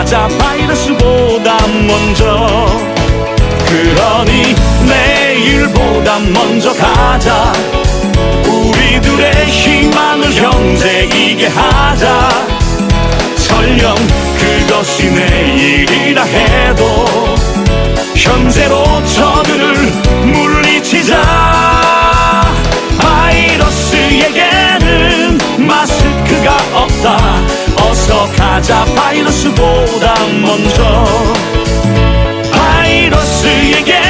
가자 바이러스보다 먼저. 그러니 내일보다 먼저 가자. 우리들의 희망을 형제이게 하자. 설령 그것이 내일이라 해도 현재로 저들을 물리치자. 바이러스에게는 마스크가 없다. 어서 가자 바이러스보다 먼저. 바이러스에게는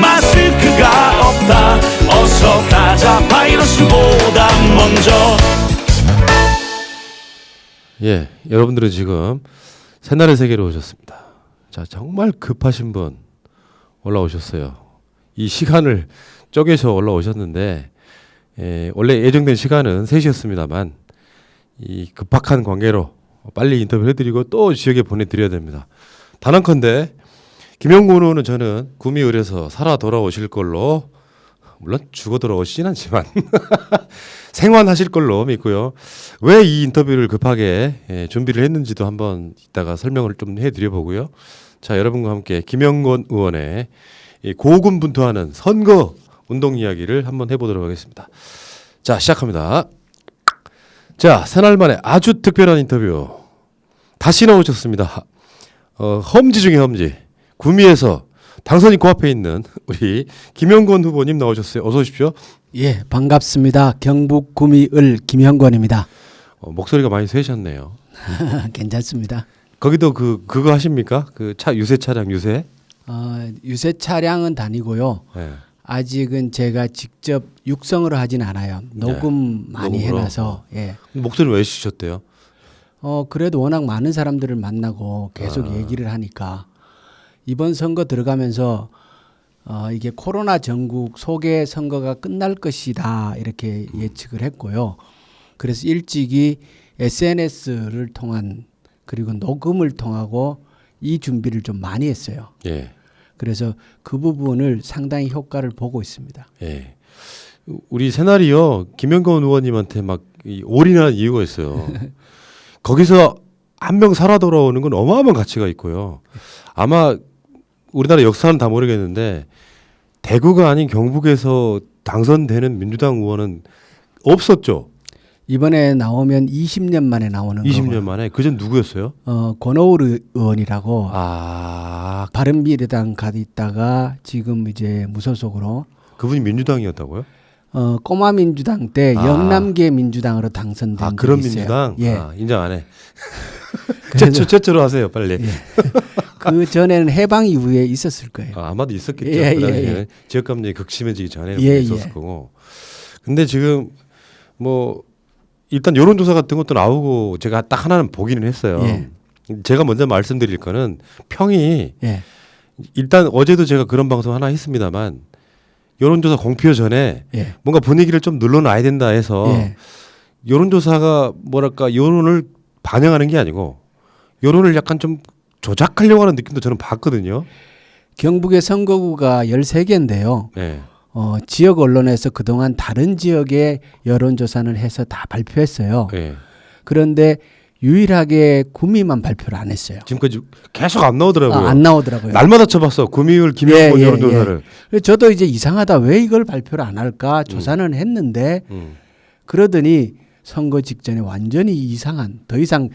마스크가 없다. 어서 가자 바이러스보다 먼저. 예, 여러분들은 지금 새날의 세계로 오셨습니다. 자, 정말 급하신 분 올라오셨어요. 이 시간을 쪼개서 올라오셨는데 원래 예정된 시간은 3시였습니다만 이 급박한 관계로 빨리 인터뷰를 해드리고 또 지역에 보내드려야 됩니다. 단언컨대 김영곤 의원은 저는 구미을에서 살아 돌아오실 걸로, 물론 죽어 돌아오시진 않지만 생還하실 걸로 믿고요. 왜 이 인터뷰를 급하게 준비를 했는지도 한번 이따가 설명을 좀 해드려보고요. 자, 여러분과 함께 김영곤 의원의 고군분투하는 선거 운동 이야기를 한번 해보도록 하겠습니다. 자, 시작합니다. 자, 새날 만에 아주 특별한 인터뷰 다시 나오셨습니다. 험지 중에 험지, 구미에서 당선인 코앞에 있는 우리 김영곤 후보님 나오셨어요. 어서 오십시오. 예, 반갑습니다. 경북 구미을 김영곤입니다. 목소리가 많이 세셨네요. 괜찮습니다. 거기도 그거 하십니까? 그 차 유세 차량 유세? 유세 차량은 다니고요. 네. 아직은 제가 직접 육성을 하진 않아요. 녹음 많이 녹음으로? 해놔서. 예. 목소리 왜 쉬셨대요? 그래도 워낙 많은 사람들을 만나고 계속 얘기를 하니까 이번 선거 들어가면서 이게 코로나 전국 속의 선거가 끝날 것이다 이렇게 예측을 했고요. 그래서 일찍이 SNS를 통한 그리고 녹음을 통하고 이 준비를 좀 많이 했어요. 예. 그래서 그 부분을 상당히 효과를 보고 있습니다. 예. 우리 새날이요 김영곤 의원님한테 막 올인한 이유가 있어요. 거기서 한 명 살아 돌아오는 건 어마어마한 가치가 있고요. 아마 우리나라 역사는 다 모르겠는데 대구가 아닌 경북에서 당선되는 민주당 의원은 없었죠. 이번에 나오면 20년 만에 나오는 20년 거고요. 만에. 그전 누구였어요? 권오을 의원이라고 아, 바른미래당 가 있다가 지금 이제 무소속으로 그분이 민주당이었다고요? 꼬마 민주당 때 영남계 민주당으로 당선된 적이 그런 있어요. 민주당? 예. 인정 안 해. 그래서 최초로 하세요, 빨리. 예. 그 전에는 해방 이후에 있었을 거예요. 아마도 있었겠죠. 예, 그 당시에는 예. 지역 감정이 극심해지기 전에는 예, 있었을 예. 거고. 근데 지금 뭐 일단 여론조사 같은 것도 나오고 제가 딱 하나는 보기는 했어요. 예. 제가 먼저 말씀드릴 거는 평이 예. 일단 어제도 제가 그런 방송 하나 했습니다만 여론조사 공표 전에 예. 뭔가 분위기를 좀 눌러놔야 된다 해서 예. 여론조사가 뭐랄까 여론을 반영하는 게 아니고 여론을 약간 좀 조작하려고 하는 느낌도 저는 봤거든요. 경북의 선거구가 13개인데요. 네. 지역 언론에서 그동안 다른 지역의 여론조사는 해서 다 발표했어요. 네. 그런데 유일하게 구미만 발표를 안 했어요. 지금까지 계속 안 나오더라고요. 안 나오더라고요. 날마다 쳐봤어. 구미을 김영곤 예, 예, 여론조사를. 그래서 저도 이제 이상하다. 왜 이걸 발표를 안 할까 조사는 했는데 그러더니 선거 직전에 완전히 이상한, 더 이상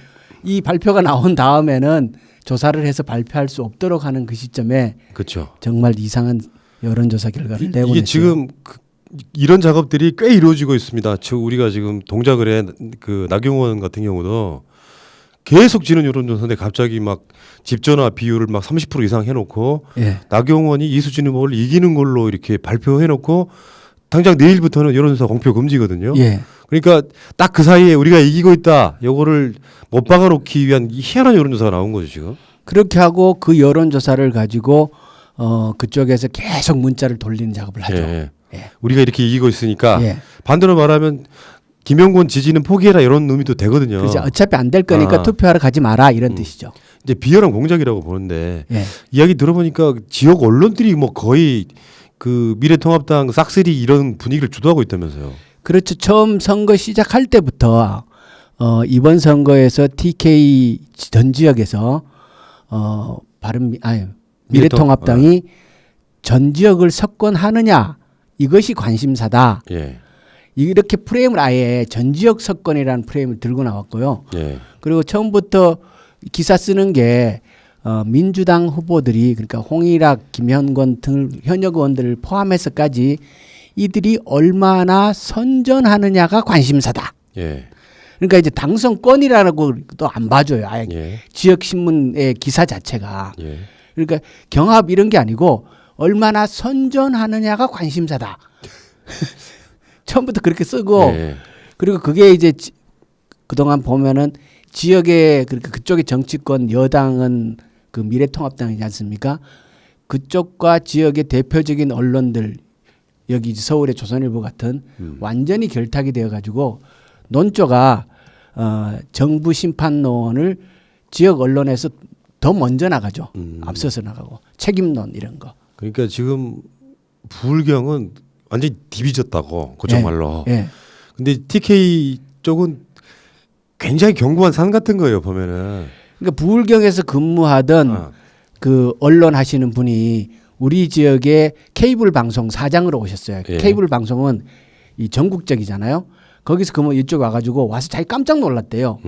이 발표가 나온 다음에는 조사를 해서 발표할 수 없도록 하는 그 시점에 그렇죠. 정말 이상한 여론조사 결과를 내보냈어요. 이게 지금 이런 작업들이 꽤 이루어지고 있습니다. 우리가 지금 동작을 해 그 나경원 같은 경우도 계속 지는 여론조사인데 갑자기 막 집전화 비율을 막 30% 이상 해놓고 예. 나경원이 이수진 후보를 이기는 걸로 이렇게 발표해놓고 당장 내일부터는 여론조사 공표 금지거든요. 예. 그러니까 딱 그 사이에 우리가 이기고 있다. 요거를 못 박아놓기 위한 희한한 여론조사가 나온 거죠 지금. 그렇게 하고 그 여론조사를 가지고 그쪽에서 계속 문자를 돌리는 작업을 하죠. 예. 예. 우리가 이렇게 이기고 있으니까 예. 반대로 말하면 김영곤 지지는 포기해라 이런 의미도 되거든요. 그렇죠. 어차피 안 될 거니까 투표하러 가지 마라 이런 뜻이죠. 이제 비열한 공작이라고 보는데 예. 이야기 들어보니까 지역 언론들이 뭐 거의 그 미래통합당 싹쓸이 이런 분위기를 주도하고 있다면서요. 그렇죠. 처음 선거 시작할 때부터 이번 선거에서 TK 전 지역에서 미래통합당이 전 지역을 석권하느냐 이것이 관심사다. 예. 이렇게 프레임을 아예 전 지역 석권이라는 프레임을 들고 나왔고요. 예. 그리고 처음부터 기사 쓰는 게 민주당 후보들이 그러니까 홍일학, 김현권 등 현역 의원들을 포함해서까지 이들이 얼마나 선전하느냐가 관심사다. 예. 그러니까 이제 당선권이라고 또 안 봐줘요. 아예 예. 지역 신문의 기사 자체가. 예. 그러니까 경합 이런 게 아니고 얼마나 선전하느냐가 관심사다. 처음부터 그렇게 쓰고 예. 그리고 그게 이제 그동안 보면은 지역의 그러니까 그쪽의 정치권 여당은 그 미래통합당이지 않습니까? 그쪽과 지역의 대표적인 언론들 여기 서울의 조선일보 같은 완전히 결탁이 되어 가지고 논조가 정부 심판론을 지역 언론에서 더 먼저 나가죠. 앞서서 나가고 책임론 이런 거. 그러니까 지금 부울경은 완전히 디비졌다고 그쪽 예. 말로. 예. 근데 TK 쪽은 굉장히 견고한 산 같은 거예요 보면은. 그러니까 부울경에서 근무하던 그 언론 하시는 분이 우리 지역의 케이블 방송 사장으로 오셨어요. 예. 케이블 방송은 이 전국적이잖아요. 거기서 그뭐 이쪽 와가지고 와서 자기 깜짝 놀랐대요.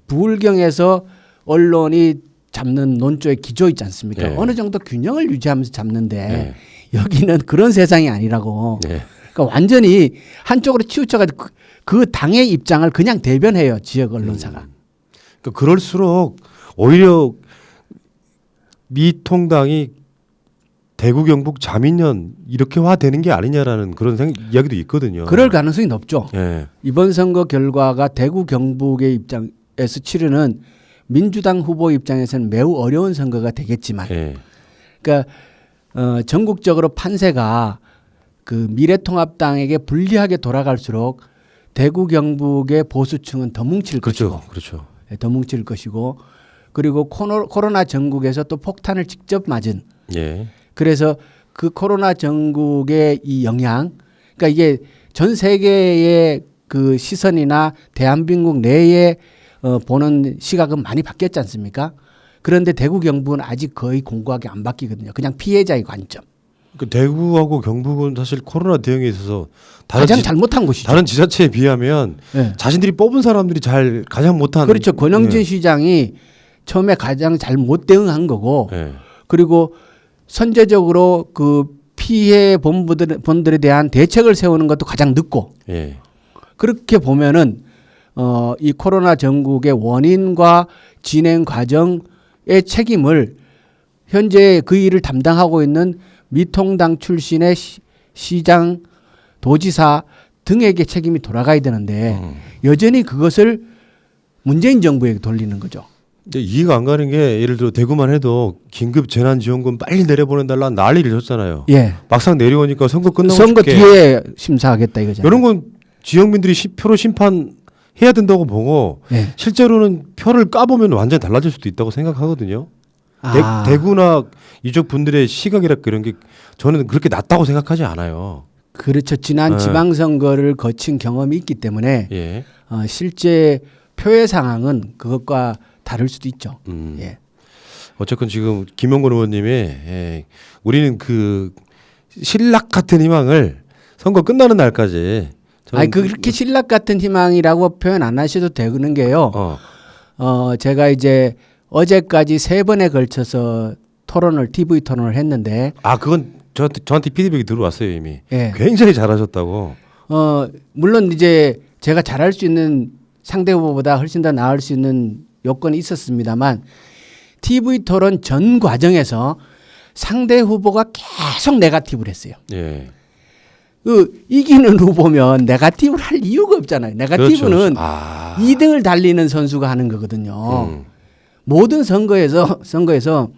부울경에서 언론이 잡는 논조의 기조 있지 않습니까? 예. 어느 정도 균형을 유지하면서 잡는데 예. 여기는 그런 세상이 아니라고. 예. 그러니까 완전히 한쪽으로 치우쳐가지고 그 당의 입장을 그냥 대변해요. 지역 언론사가. 그러니까 그럴수록 오히려 미통당이 대구 경북 자민련 이렇게화 되는 게 아니냐라는 그런 이야기도 있거든요. 그럴 가능성이 높죠. 예. 이번 선거 결과가 대구 경북의 입장에서 치르는 민주당 후보 입장에서는 매우 어려운 선거가 되겠지만, 예. 그러니까 전국적으로 판세가 그 미래통합당에게 불리하게 돌아갈수록 대구 경북의 보수층은 더 뭉칠 그렇죠. 것이고, 그렇죠. 더 뭉칠 것이고, 그리고 코로나 전국에서 또 폭탄을 직접 맞은. 예. 그래서 그 코로나 전국의 이 영향, 그러니까 이게 전 세계의 그 시선이나 대한민국 내에 보는 시각은 많이 바뀌었지 않습니까? 그런데 대구 경북은 아직 거의 공고하게 안 바뀌거든요. 그냥 피해자의 관점. 그 대구하고 경북은 사실 코로나 대응에 있어서 가장 잘못한 곳이죠. 다른 지자체에 비하면 네. 자신들이 뽑은 사람들이 가장 못한. 그렇죠. 권영진 예. 시장이 처음에 가장 잘 못 대응한 거고, 예. 그리고 선제적으로 그 피해 본들에 대한 대책을 세우는 것도 가장 늦고, 예. 그렇게 보면은 이 코로나 전국의 원인과 진행 과정의 책임을 현재 그 일을 담당하고 있는 미통당 출신의 시장, 도지사 등에게 책임이 돌아가야 되는데 여전히 그것을 문재인 정부에게 돌리는 거죠. 근데 이해가 안 가는 게 예를 들어 대구만 해도 긴급 재난지원금 빨리 내려보내달라 난리를 쳤잖아요. 예. 막상 내려오니까 선거 끝나고 선거 줄게. 뒤에 심사하겠다 이거잖아요. 이런 건 지역민들이 표로 심판해야 된다고 보고 예. 실제로는 표를 까보면 완전히 달라질 수도 있다고 생각하거든요. 아. 대구나 이쪽 분들의 시각이랄까 이런 게 저는 그렇게 낮다고 생각하지 않아요. 그렇죠. 지난 지방선거를 거친 경험이 있기 때문에 예. 실제 표의 상황은 그것과 다를 수도 있죠. 예. 어쨌건 지금 김영건 의원님이 우리는 그 신락 같은 희망을 선거 끝나는 날까지. 아니 그렇게 신락 같은 희망이라고 표현 안 하셔도 되는 게요. 제가 이제 어제까지 3번에 걸쳐서 TV 토론을 했는데. 아 그건 저한테 피드백이 들어왔어요 이미. 예. 굉장히 잘하셨다고. 물론 이제 제가 잘할 수 있는 상대 후보보다 훨씬 더 나을 수 있는 요건이 있었습니다만 TV 토론 전 과정에서 상대 후보가 계속 네거티브를 했어요. 예. 이기는 후보면 네거티브를 할 이유가 없잖아요. 네거티브는 그렇죠. 2등을 달리는 선수가 하는 거거든요. 모든 선거에서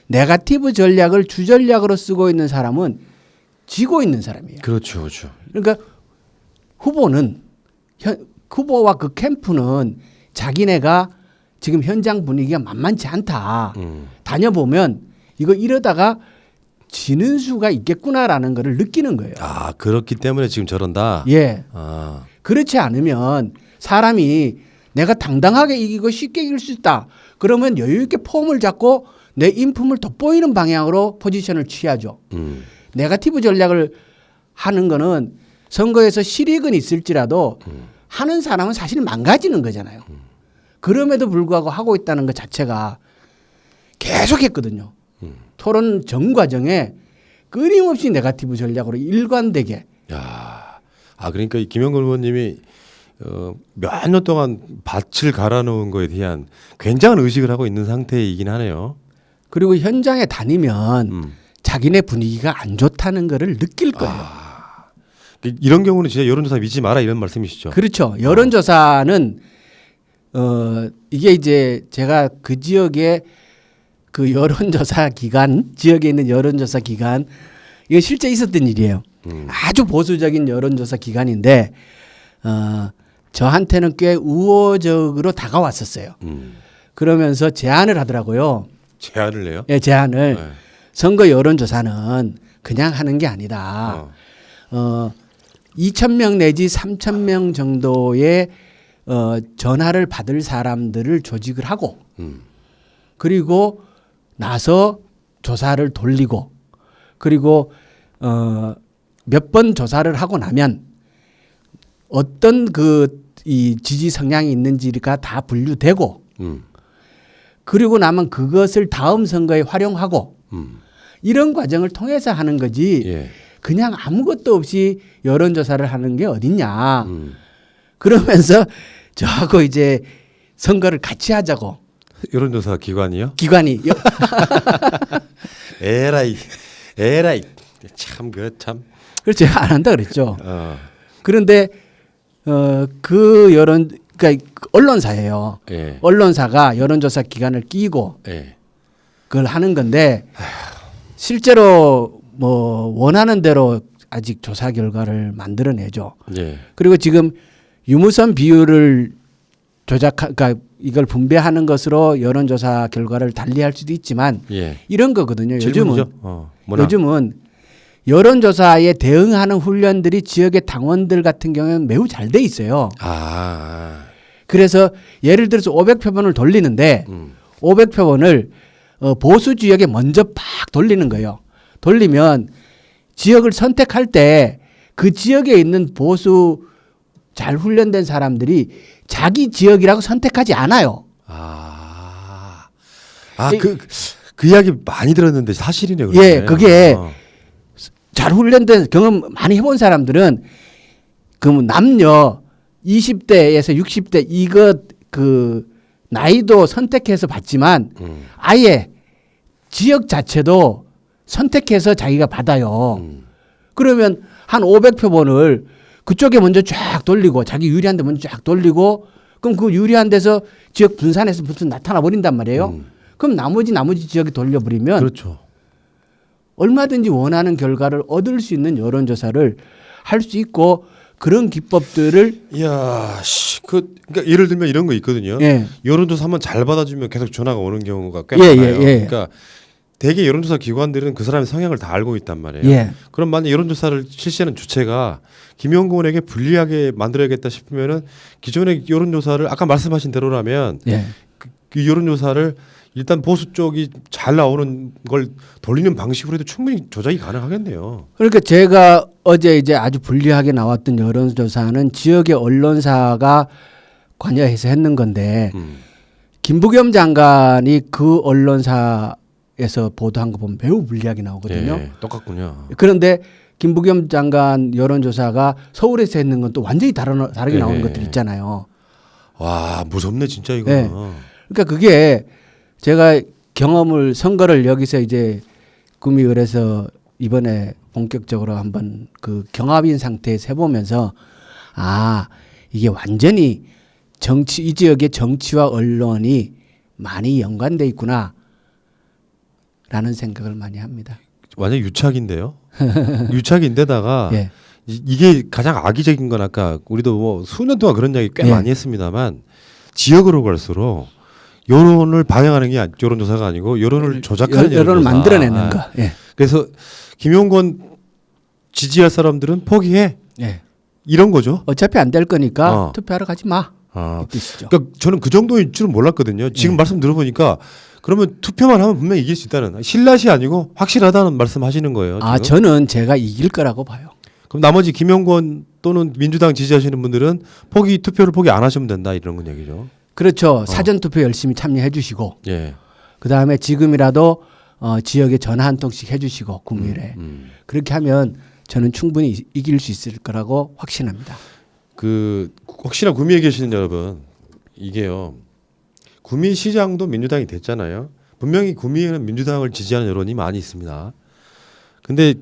네거티브 전략을 주전략으로 쓰고 있는 사람은 지고 있는 사람이에요. 그렇죠, 그렇죠. 그러니까 후보와 그 캠프는 자기네가 지금 현장 분위기가 만만치 않다. 다녀보면 이러다가 지는 수가 있겠구나라는 것을 느끼는 거예요. 그렇기 때문에 지금 저런다. 예. 아. 그렇지 않으면 사람이 내가 당당하게 이기고 쉽게 이길 수 있다. 그러면 여유 있게 폼을 잡고 내 인품을 돋보이는 방향으로 포지션을 취하죠. 네거티브 전략을 하는 거는 선거에서 실익은 있을지라도 하는 사람은 사실 망가지는 거잖아요. 그럼에도 불구하고 하고 있다는 것 자체가 계속했거든요. 토론 전 과정에 끊임없이 네거티브 전략으로 일관되게. 야, 그러니까 이 김영걸 의원님이 몇 년 동안 밭을 갈아놓은 거에 대한 굉장한 의식을 하고 있는 상태이긴 하네요. 그리고 현장에 다니면 자기네 분위기가 안 좋다는 거를 느낄 거예요. 이런 경우는 진짜 여론조사 믿지 마라 이런 말씀이시죠. 그렇죠. 여론조사는 이게 이제 제가 그 지역에 그 여론조사 기관, 지역에 있는 여론조사 기관, 이거 실제 있었던 일이에요. 아주 보수적인 여론조사 기관인데 저한테는 꽤 우호적으로 다가왔었어요. 그러면서 제안을 하더라고요. 제안을 해요? 예, 제안을. 네. 선거 여론조사는 그냥 하는 게 아니다. 2,000명 내지 3,000명 정도의 전화를 받을 사람들을 조직을 하고 그리고 나서 조사를 돌리고 그리고 몇 번 조사를 하고 나면 어떤 이 지지 성향이 있는지가 다 분류되고 그리고 나면 그것을 다음 선거에 활용하고 이런 과정을 통해서 하는 거지 예. 그냥 아무것도 없이 여론조사를 하는 게 어딨냐. 그러면서 저하고 이제 선거를 같이 하자고. 여론조사 기관이요? 기관이. 에라이 참 그래서 제가 안 한다 그랬죠. 어. 그런데 그러니까 언론사예요. 예. 언론사가 여론조사 기관을 끼고 예. 그걸 하는 건데 실제로 뭐 원하는 대로 아직 조사 결과를 만들어내죠. 예. 그리고 지금 유무선 비율을 그러니까 이걸 분배하는 것으로 여론조사 결과를 달리할 수도 있지만 예. 이런 거거든요. 질문이죠? 요즘은 여론조사에 대응하는 훈련들이 지역의 당원들 같은 경우는 매우 잘 돼 있어요. 그래서 예를 들어서 500표본을 돌리는데 500표본을 보수 지역에 먼저 팍 돌리는 거예요. 돌리면 지역을 선택할 때 그 지역에 있는 보수 잘 훈련된 사람들이 자기 지역이라고 선택하지 않아요. 그 이야기 많이 들었는데 사실이네요. 그러면. 예, 그게 잘 훈련된 경험 많이 해본 사람들은 그 남녀 20대에서 60대 이것 그 나이도 선택해서 받지만 아예 지역 자체도 선택해서 자기가 받아요. 그러면 한 500표본을 그쪽에 먼저 쫙 돌리고 자기 유리한 데 먼저 쫙 돌리고 그럼 그 유리한 데서 지역 분산해서 무슨 나타나 버린단 말이에요. 그럼 나머지 지역에 돌려버리면 그렇죠. 얼마든지 원하는 결과를 얻을 수 있는 여론조사를 할 수 있고 그런 기법들을 그러니까 예를 들면 이런 거 있거든요. 예. 여론조사 한번 잘 받아주면 계속 전화가 오는 경우가 꽤 예, 많아요. 예, 예. 그러니까 대개 여론조사 기관들은 그 사람의 성향을 다 알고 있단 말이에요. 예. 그럼 만약 여론조사를 실시하는 주체가 김영곤에게 불리하게 만들어야겠다 싶으면은 기존의 여론조사를 아까 말씀하신 대로라면 예. 그 여론조사를 일단 보수 쪽이 잘 나오는 걸 돌리는 방식으로 해도 충분히 조작이 가능하겠네요. 그러니까 제가 어제 이제 아주 불리하게 나왔던 여론조사는 지역의 언론사가 관여해서 했는 건데 김부겸 장관이 그 언론사에서 보도한 거 보면 매우 불리하게 나오거든요. 예, 똑같군요. 그런데 김부겸 장관 여론조사가 서울에서 했는 건 또 완전히 다르게 나오는 것들 있잖아요. 와 무섭네 진짜 이거. 네. 그러니까 그게 제가 선거를 여기서 이제 구미을에서 이번에 본격적으로 한번 그 경합인 상태에서 해보면서 이게 완전히 이 지역의 정치와 언론이 많이 연관돼 있구나 라는 생각을 많이 합니다. 완전 유착인데요. 유착인데다가 예. 이게 가장 악의적인 건 아까 우리도 뭐 수년 동안 그런 이야기 꽤 예. 많이 했습니다만 지역으로 갈수록 여론을 반영하는 게 여론조사가 아니고 여론을 조작하는 여론을 여론조사. 만들어내는 거. 예. 그래서 김용건 지지할 사람들은 포기해. 예. 이런 거죠. 어차피 안 될 거니까 어. 투표하러 가지 마. 아, 이 뜻이죠. 그러니까 저는 그 정도일 줄은 몰랐거든요. 지금 말씀 들어보니까 그러면 투표만 하면 분명히 이길 수 있다는 신라시 아니고 확실하다는 말씀하시는 거예요. 아, 지금? 저는 제가 이길 거라고 봐요. 그럼 나머지 김영권 또는 민주당 지지하시는 분들은 투표를 포기 안 하시면 된다 이런 건 얘기죠. 그렇죠. 사전 투표 열심히 참여해 주시고 예. 그다음에 지금이라도 지역에 전화 한 통씩 해 주시고 국민에 그렇게 하면 저는 충분히 이길 수 있을 거라고 확신합니다. 그 혹시나 구미에 계시는 여러분 이게요. 구미시장도 민주당이 됐잖아요. 분명히 구미에는 민주당을 지지하는 여론이 많이 있습니다. 근데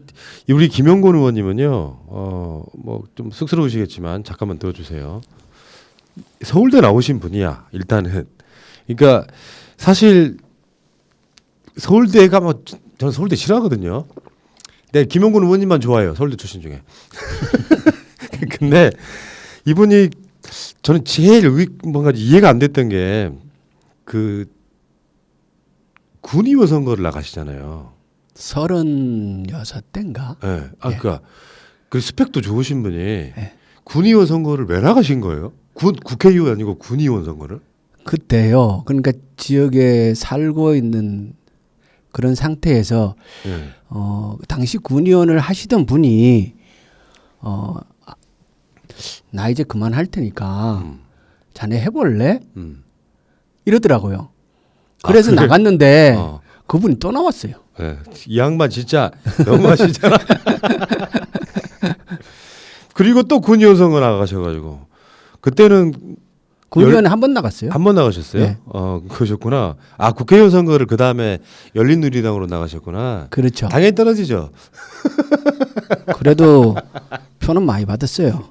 우리 김영권 의원님은요. 뭐 좀 쑥스러우시겠지만 잠깐만 들어주세요. 서울대 나오신 분이야. 일단은. 그러니까 사실 서울대가 뭐 저는 서울대 싫어하거든요. 네, 김영권 의원님만 좋아해요. 서울대 출신 중에. 근데 이분이 저는 제일 뭔가 이해가 안 됐던 게 그 군의원 선거를 나가시잖아요. 36대인가? 네. 그러니까 그 스펙도 좋으신 분이 군의원 선거를 왜 나가신 거예요? 국회의원 아니고 군의원 선거를? 그때요. 그러니까 지역에 살고 있는 그런 상태에서 당시 군의원을 하시던 분이 나 이제 그만할 테니까 자네 해볼래? 이러더라고요. 그래서 그래요? 나갔는데 그분이 또 나왔어요. 네. 이 양반 진짜 너무하시잖아. 그리고 또 군의원 선거 나가셔가지고 그때는 군의원에 한 번 나갔어요. 한 번 나가셨어요? 네. 그러셨구나. 국회의원 선거를 그 다음에 열린우리당으로 나가셨구나. 그렇죠. 당연히 떨어지죠. 그래도 표는 많이 받았어요.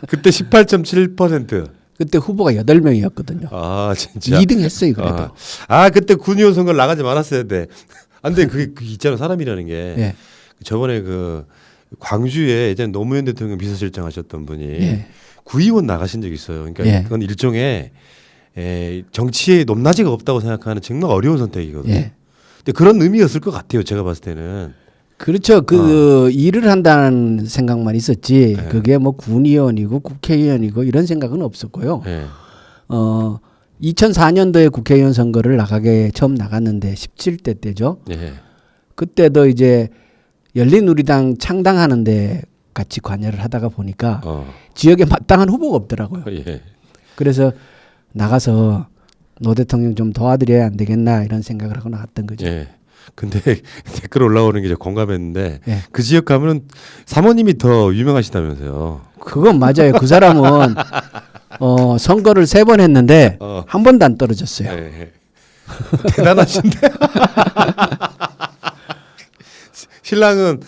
그때 18.7%. 그때 후보가 8명이었거든요. 아 진짜. 2등 했어요, 그래도. 그때 군의원 선거를 나가지 말았어야 돼. 근데 그게 있잖아 사람이라는 게. 예. 저번에 그 광주에 예전에 노무현 대통령 비서실장 하셨던 분이 예. 구의원 나가신 적이 있어요. 그러니까 예. 그건 일종의 정치에 높낮이가 없다고 생각하는 정말 어려운 선택이거든요. 예. 근데 그런 의미였을 것 같아요. 제가 봤을 때는. 그렇죠. 일을 한다는 생각만 있었지. 네. 그게 뭐 군의원이고 국회의원이고 이런 생각은 없었고요. 예. 2004년도에 국회의원 선거를 처음 나갔는데 17대 때죠. 예. 그때도 이제 열린우리당 창당하는데 같이 관여를 하다가 보니까 지역에 마땅한 후보가 없더라고요. 예. 그래서 나가서 노 대통령 좀 도와드려야 안 되겠나 이런 생각을 하고 나갔던 거죠. 예. 근데 댓글 올라오는 게 제가 공감했는데 예. 그 지역 가면은 사모님이 더 유명하시다면서요. 그건 맞아요. 그 사람은 선거를 3번 했는데 한 번도 안 떨어졌어요. 예. 대단하신데. 신랑은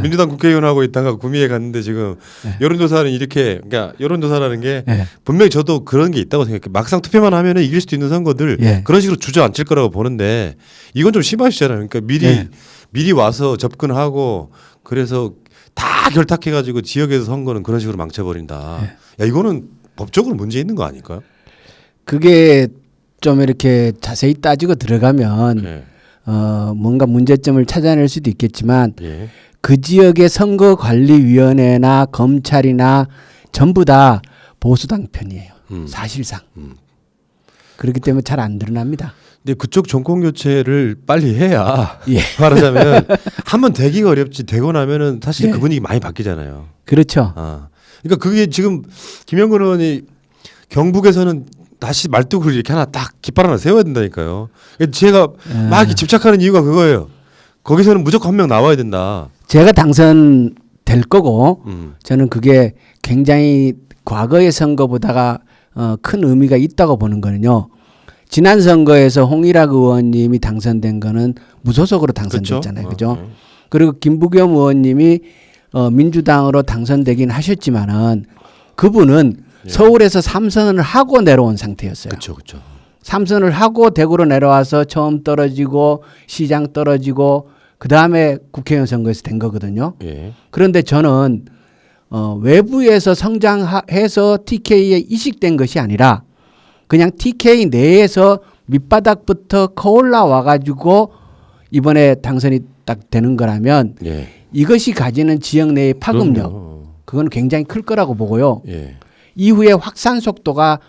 민주당 국회의원 하고 있다가 구미에 갔는데 지금 여론조사는 이렇게 그러니까 여론조사라는 게 분명히 저도 그런 게 있다고 생각해요. 막상 투표만 하면은 이길 수도 있는 선거들 그런 식으로 주저앉힐 거라고 보는데 이건 좀 심하시잖아요. 그러니까 미리 와서 접근하고 그래서 다 결탁해가지고 지역에서 선거는 그런 식으로 망쳐버린다. 야 이거는 법적으로 문제 있는 거 아닐까요? 그게 좀 이렇게 자세히 따지고 들어가면 뭔가 문제점을 찾아낼 수도 있겠지만 그 지역의 선거관리위원회나 검찰이나 전부 다 보수당 편이에요. 사실상. 그렇기 때문에 잘 안 드러납니다. 근데 그쪽 정권 교체를 빨리 해야 예. 말하자면 한번 되기가 어렵지 되고 나면은 사실 그 분위기 많이 바뀌잖아요. 그렇죠. 그러니까 그게 지금 김영근 의원이 경북에서는 다시 말뚝을 이렇게 하나 딱 깃발 하나 세워야 된다니까요. 제가 막 이렇게 집착하는 이유가 그거예요. 거기서는 무조건 한 명 나와야 된다. 제가 당선될 거고 저는 그게 굉장히 과거의 선거보다가 큰 의미가 있다고 보는 거는요. 지난 선거에서 홍일학 의원님이 당선된 거는 무소속으로 당선됐잖아요. 그죠? 그리고 김부겸 의원님이 민주당으로 당선되긴 하셨지만은 그분은 서울에서 3선을 하고 내려온 상태였어요. 그렇죠. 3선을 하고 대구로 내려와서 처음 떨어지고 시장 떨어지고 그다음에 국회의원 선거에서 된 거거든요. 그런데 저는 외부에서 성장해서 TK에 이식된 것이 아니라 그냥 TK 내에서 밑바닥부터 커올라와 가지고 이번에 당선이 딱 되는 거라면 이것이 가지는 지역 내의 파급력 그건 굉장히 클 거라고 보고요. 이후에 확산 속도가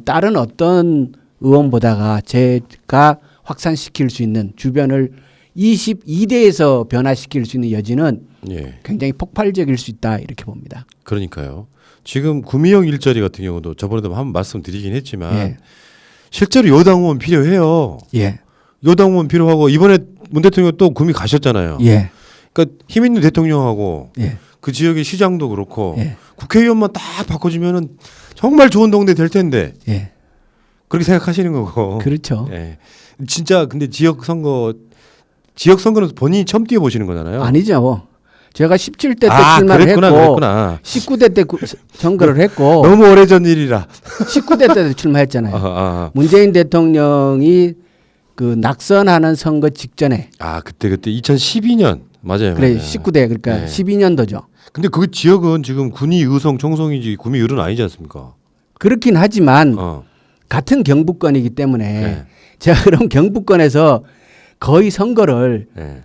다른 어떤 의원보다가 제가 확산시킬 수 있는 주변을 22대에서 변화시킬 수 있는 여지는 예. 굉장히 폭발적일 수 있다 이렇게 봅니다. 그러니까요. 지금 구미형 일자리 같은 경우도 저번에도 한번 말씀드리긴 했지만 예. 실제로 여당 의원 필요해요. 예. 여당 의원 필요하고 이번에 문 대통령 또 구미 가셨잖아요. 예. 그러니까 힘 있는 대통령하고 예. 그 지역의 시장도 그렇고 예. 국회의원만 딱 바꿔주면은 정말 좋은 동네 될 텐데 예. 그렇게 생각하시는 거고. 그렇죠. 예. 진짜 근데 지역 선거는 본인이 처음 뛰어보시는 거잖아요. 아니죠. 제가 17대 때 아, 출마를 그랬구나, 했고 그랬구나. 19대 때 선거를 했고 너무 오래전 일이라. 19대 때도 출마했잖아요. 아. 문재인 대통령이 그 낙선하는 선거 직전에 그때 2012년 맞아요. 그래 맞아요. 19대 그러니까 네. 12년도죠. 근데 그 지역은 지금 군위 의성 총성이지 구미 을은 아니지 않습니까? 그렇긴 하지만 어. 같은 경북권이기 때문에 네. 제가 그럼 경북권에서 거의 선거를 네.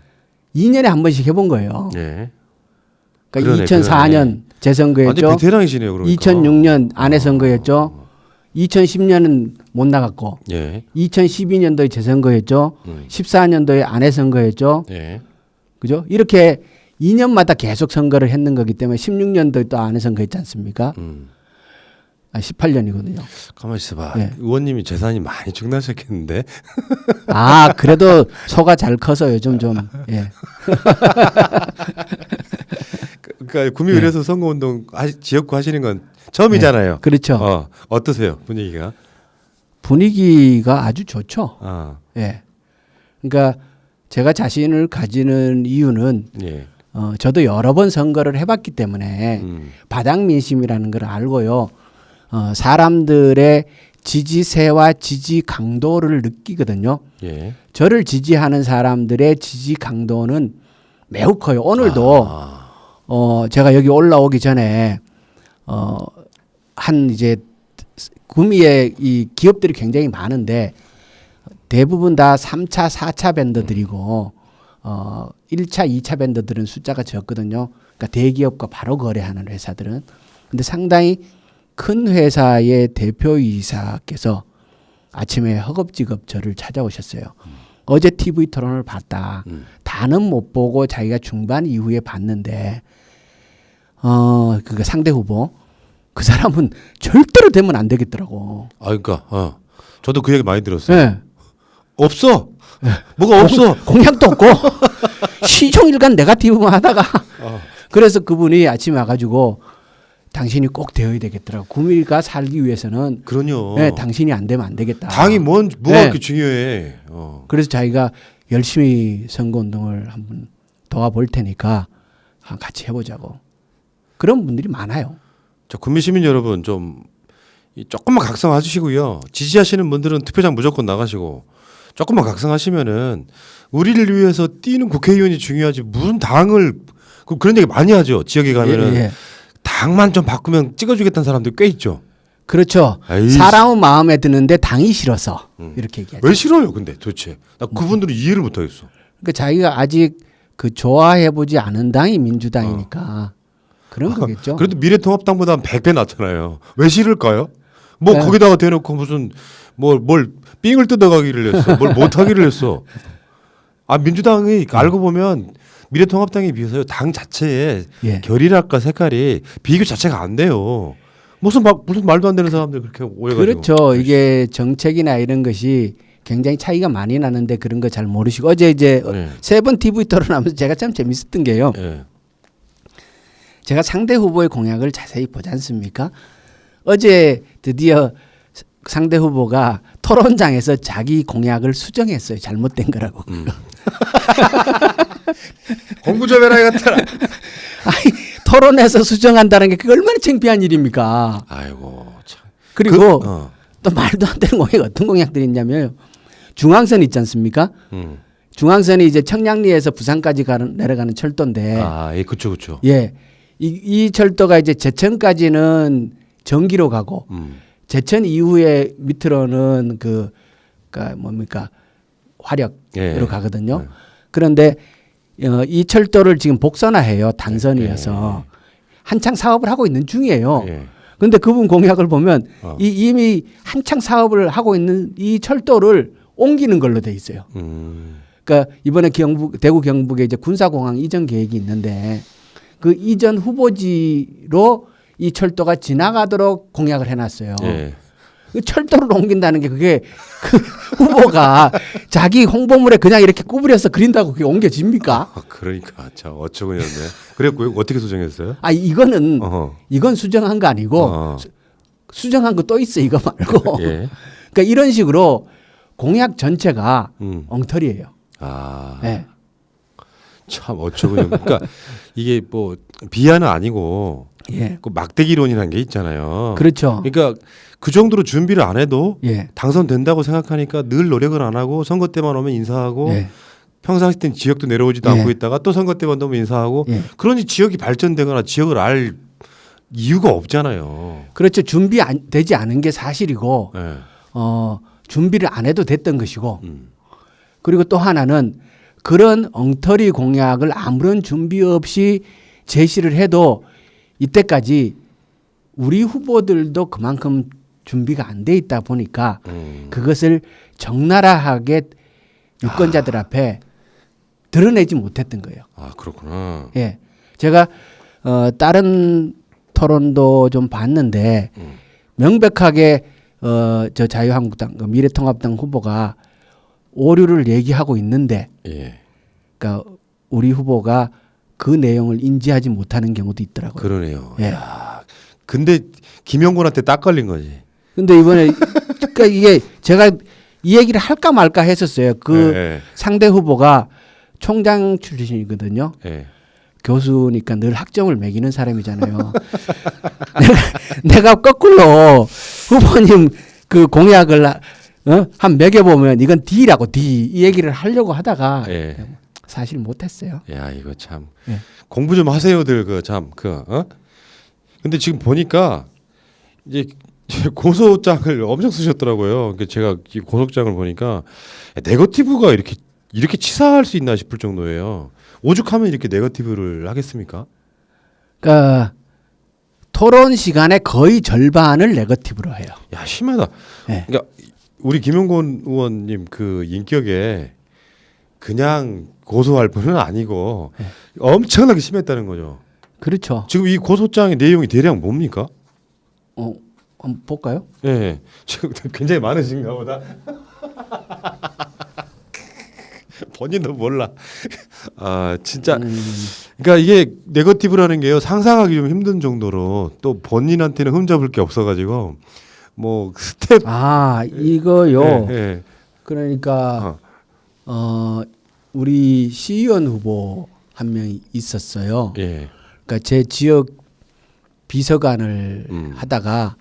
2년에 한 번씩 해본 거예요. 네. 그러니까 그러네, 2004년 완전 재선거였죠. 베테랑이시네요, 그러니까. 2006년 안에 선거였죠. 2010년은 못 나갔고 예. 2012년도에 재선거였죠. 14년도에 안에 선거였죠. 예. 그죠? 이렇게 2년마다 계속 선거를 했는 거기 때문에 16년도에 또 안에 선거했지 않습니까? 18년이거든요. 가만히 있어봐. 네. 의원님이 재산이 많이 증나셨겠는데. 그래도 소가 잘 커서 요즘 좀 예. 그러니까 구미을에서 선거운동 지역구 하시는 건 처음이잖아요. 그렇죠. 어떠세요 분위기가? 분위기가 아주 좋죠. 예. 그러니까 제가 자신을 가지는 이유는 예. 저도 여러 번 선거를 해봤기 때문에 바닥 민심이라는 걸 알고요. 사람들의 지지세와 지지 강도를 느끼거든요. 예. 저를 지지하는 사람들의 지지 강도는 매우 커요. 오늘도 제가 여기 올라오기 전에 한 이제 구미에 이 기업들이 굉장히 많은데 대부분 다 3차, 4차 밴더들이고 1차, 2차 밴더들은 숫자가 적거든요. 그러니까 대기업과 바로 거래하는 회사들은. 근데 상당히 큰 회사의 대표이사께서 아침에 허겁지겁 저를 찾아오셨어요. 어제 TV 토론을 봤다. 다는 못 보고 자기가 중반 이후에 봤는데 그 상대 후보 그 사람은 절대로 되면 안 되겠더라고. 그러니까 저도 그 얘기 많이 들었어요. 네. 없어. 뭐가 없어. 공약도 없고 시종일관 네거티브만 하다가 그래서 그분이 아침에 와가지고 당신이 꼭 되어야 되겠더라고. 구미가 살기 위해서는 그럼요. 네, 당신이 안 되면 안 되겠다. 당이 뭐가 네. 그렇게 중요해. 그래서 자기가 열심히 선거운동을 한번 도와볼 테니까 같이 해보자고. 그런 분들이 많아요. 자, 구미 시민 여러분 좀 조금만 각성하시고요. 지지하시는 분들은 투표장 무조건 나가시고 조금만 각성하시면은 우리를 위해서 뛰는 국회의원이 중요하지 무슨 당을 그런 얘기 많이 하죠. 지역에 가면은 예. 당만 좀 바꾸면 찍어주겠다는 사람들 꽤 있죠. 그렇죠. 에이씨. 사람은 마음에 드는데 당이 싫어서 이렇게 얘기하죠. 왜 싫어요, 근데 도대체? 나 그분들은 이해를 못하겠어. 그러니까 자기가 아직 그 좋아해보지 않은 당이 민주당이니까 그런 거겠죠. 그래도 미래통합당보다 100배 낫잖아요. 왜 싫을까요? 뭐 네. 거기다가 대놓고 무슨 뭘 삥을 뜯어가기를 했어. 뭘 못하기를 했어. 민주당이 알고 보면 미래통합당에 비해서 당 자체의 예. 결이랄까 색깔이 비교 자체가 안 돼요. 무슨 말도 안 되는 사람들 그렇게 오해가지고. 그렇죠. 이게 정책이나 이런 것이 굉장히 차이가 많이 나는데 그런 거 잘 모르시고 어제 이제 네. 세 번 TV 토론하면서 제가 참 재밌었던 게요. 예. 제가 상대 후보의 공약을 자세히 보지 않습니까? 어제 드디어 상대 후보가 토론장에서 자기 공약을 수정했어요. 잘못된 거라고. 공부 좀 해라 이것들아. 아니, 토론에서 수정한다는 게 그게 얼마나 창피한 일입니까? 아이고 참. 그리고 또 말도 안 되는 공약 어떤 공약들이 있냐면 중앙선 있지 않습니까? 중앙선이 이제 청량리에서 부산까지 내려가는 철도인데 예, 그렇죠. 예. 이 철도가 이제 제천까지는 전기로 가고 제천 이후에 밑으로는 그니까 뭡니까 화력으로 가거든요. 그런데 이 철도를 지금 복선화해요. 단선이어서 한창 사업을 하고 있는 중이에요. 근데 그분 공약을 보면 어. 이미 한창 사업을 하고 있는 이 철도를 옮기는 걸로 돼 있어요. 그러니까 이번에 대구 경북에 이제 군사공항 이전 계획이 있는데 그 이전 후보지로 이 철도가 지나가도록 공약을 해놨어요. 예. 그 철도를 옮긴다는 게 그게 그 후보가 자기 홍보물에 그냥 이렇게 구부려서 그린다고 그게 옮겨집니까? 아, 그러니까 참 어처구니없네. 그래고 어떻게 수정했어요? 아 이거는 어허. 이건 수정한 거 아니고 어. 수정한 거 또 있어 이거 말고. 예. 그러니까 이런 식으로 공약 전체가 엉터리예요. 아. 네. 참 어처구니없. 그러니까 이게 뭐 비하는 아니고 예. 그 막대기론이라는 게 있잖아요. 그렇죠. 그러니까 그 정도로 준비를 안 해도 예. 당선된다고 생각하니까 늘 노력을 안 하고 선거 때만 오면 인사하고 예. 평상시 때는 지역도 내려오지도 예. 않고 있다가 또 선거 때만 오면 인사하고 예. 그러니 지역이 발전되거나 지역을 알 이유가 없잖아요. 그렇죠. 되지 않은 게 사실이고 예. 준비를 안 해도 됐던 것이고 음. 그리고 또 하나는 그런 엉터리 공약을 아무런 준비 없이 제시를 해도 이때까지 우리 후보들도 그만큼 준비가 안 돼 있다 보니까 그것을 적나라하게 유권자들 앞에 드러내지 못했던 거예요. 아 그렇구나. 예, 제가 다른 토론도 좀 봤는데 명백하게 저 자유한국당, 미래통합당 후보가 오류를 얘기하고 있는데, 예. 그러니까 우리 후보가 그 내용을 인지하지 못하는 경우도 있더라고요. 그러네요. 예. 야, 근데 김영곤한테 딱 걸린 거지. 근데 이번에 그러니까 이게 제가 이 얘기를 할까 말까 했었어요. 그 예. 상대 후보가 총장 출신이거든요. 예. 교수니까 늘 학점을 매기는 사람이잖아요. 내가 거꾸로 후보님 그 공약을 한 매겨보면 이건 D라고 D 이 얘기를 하려고 하다가 예. 사실 못했어요. 야 이거 참 예. 공부 좀 하세요들 그 참 그 어? 근데 지금 보니까 이제 고소장을 엄청 쓰셨더라고요. 그러니까 제가 이 고소장을 보니까 네거티브가 이렇게 치사할 수 있나 싶을 정도예요. 오죽하면 이렇게 네거티브를 하겠습니까? 그러니까 토론 시간의 거의 절반을 네거티브로 해요. 야 심하다. 예. 그러니까 우리 김용곤 의원님 그 인격에 그냥 고소할 분은 아니고 엄청나게 심했다는 거죠. 그렇죠. 지금 이 고소장의 내용이 대략 뭡니까? 한번 볼까요? 예, 지금 굉장히 많으신가 보다. 본인도 몰라. 아 진짜. 그러니까 이게 네거티브라는 게요 상상하기 좀 힘든 정도로 또 본인한테는 흠잡을 게 없어가지고 뭐 스텝. 아 이거요. 예, 예. 그러니까 우리 시의원 후보 한 명 있었어요. 예. 그러니까 제 지역 비서관을 하다가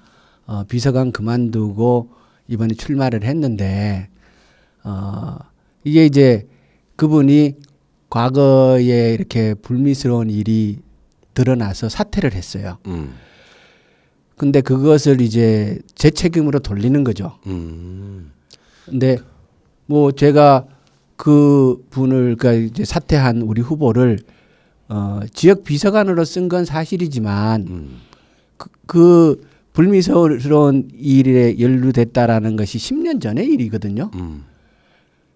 비서관 그만두고 이번에 출마를 했는데 이게 이제 그분이 과거에 이렇게 불미스러운 일이 드러나서 사퇴를 했어요. 근데 그것을 이제 제 책임으로 돌리는 거죠. 근데 뭐 제가 그 분을 그러니까 이제 사퇴한 우리 후보를 지역 비서관으로 쓴 건 사실이지만 그 불미스러운 일에 연루됐다라는 것이 10년 전의 일이거든요.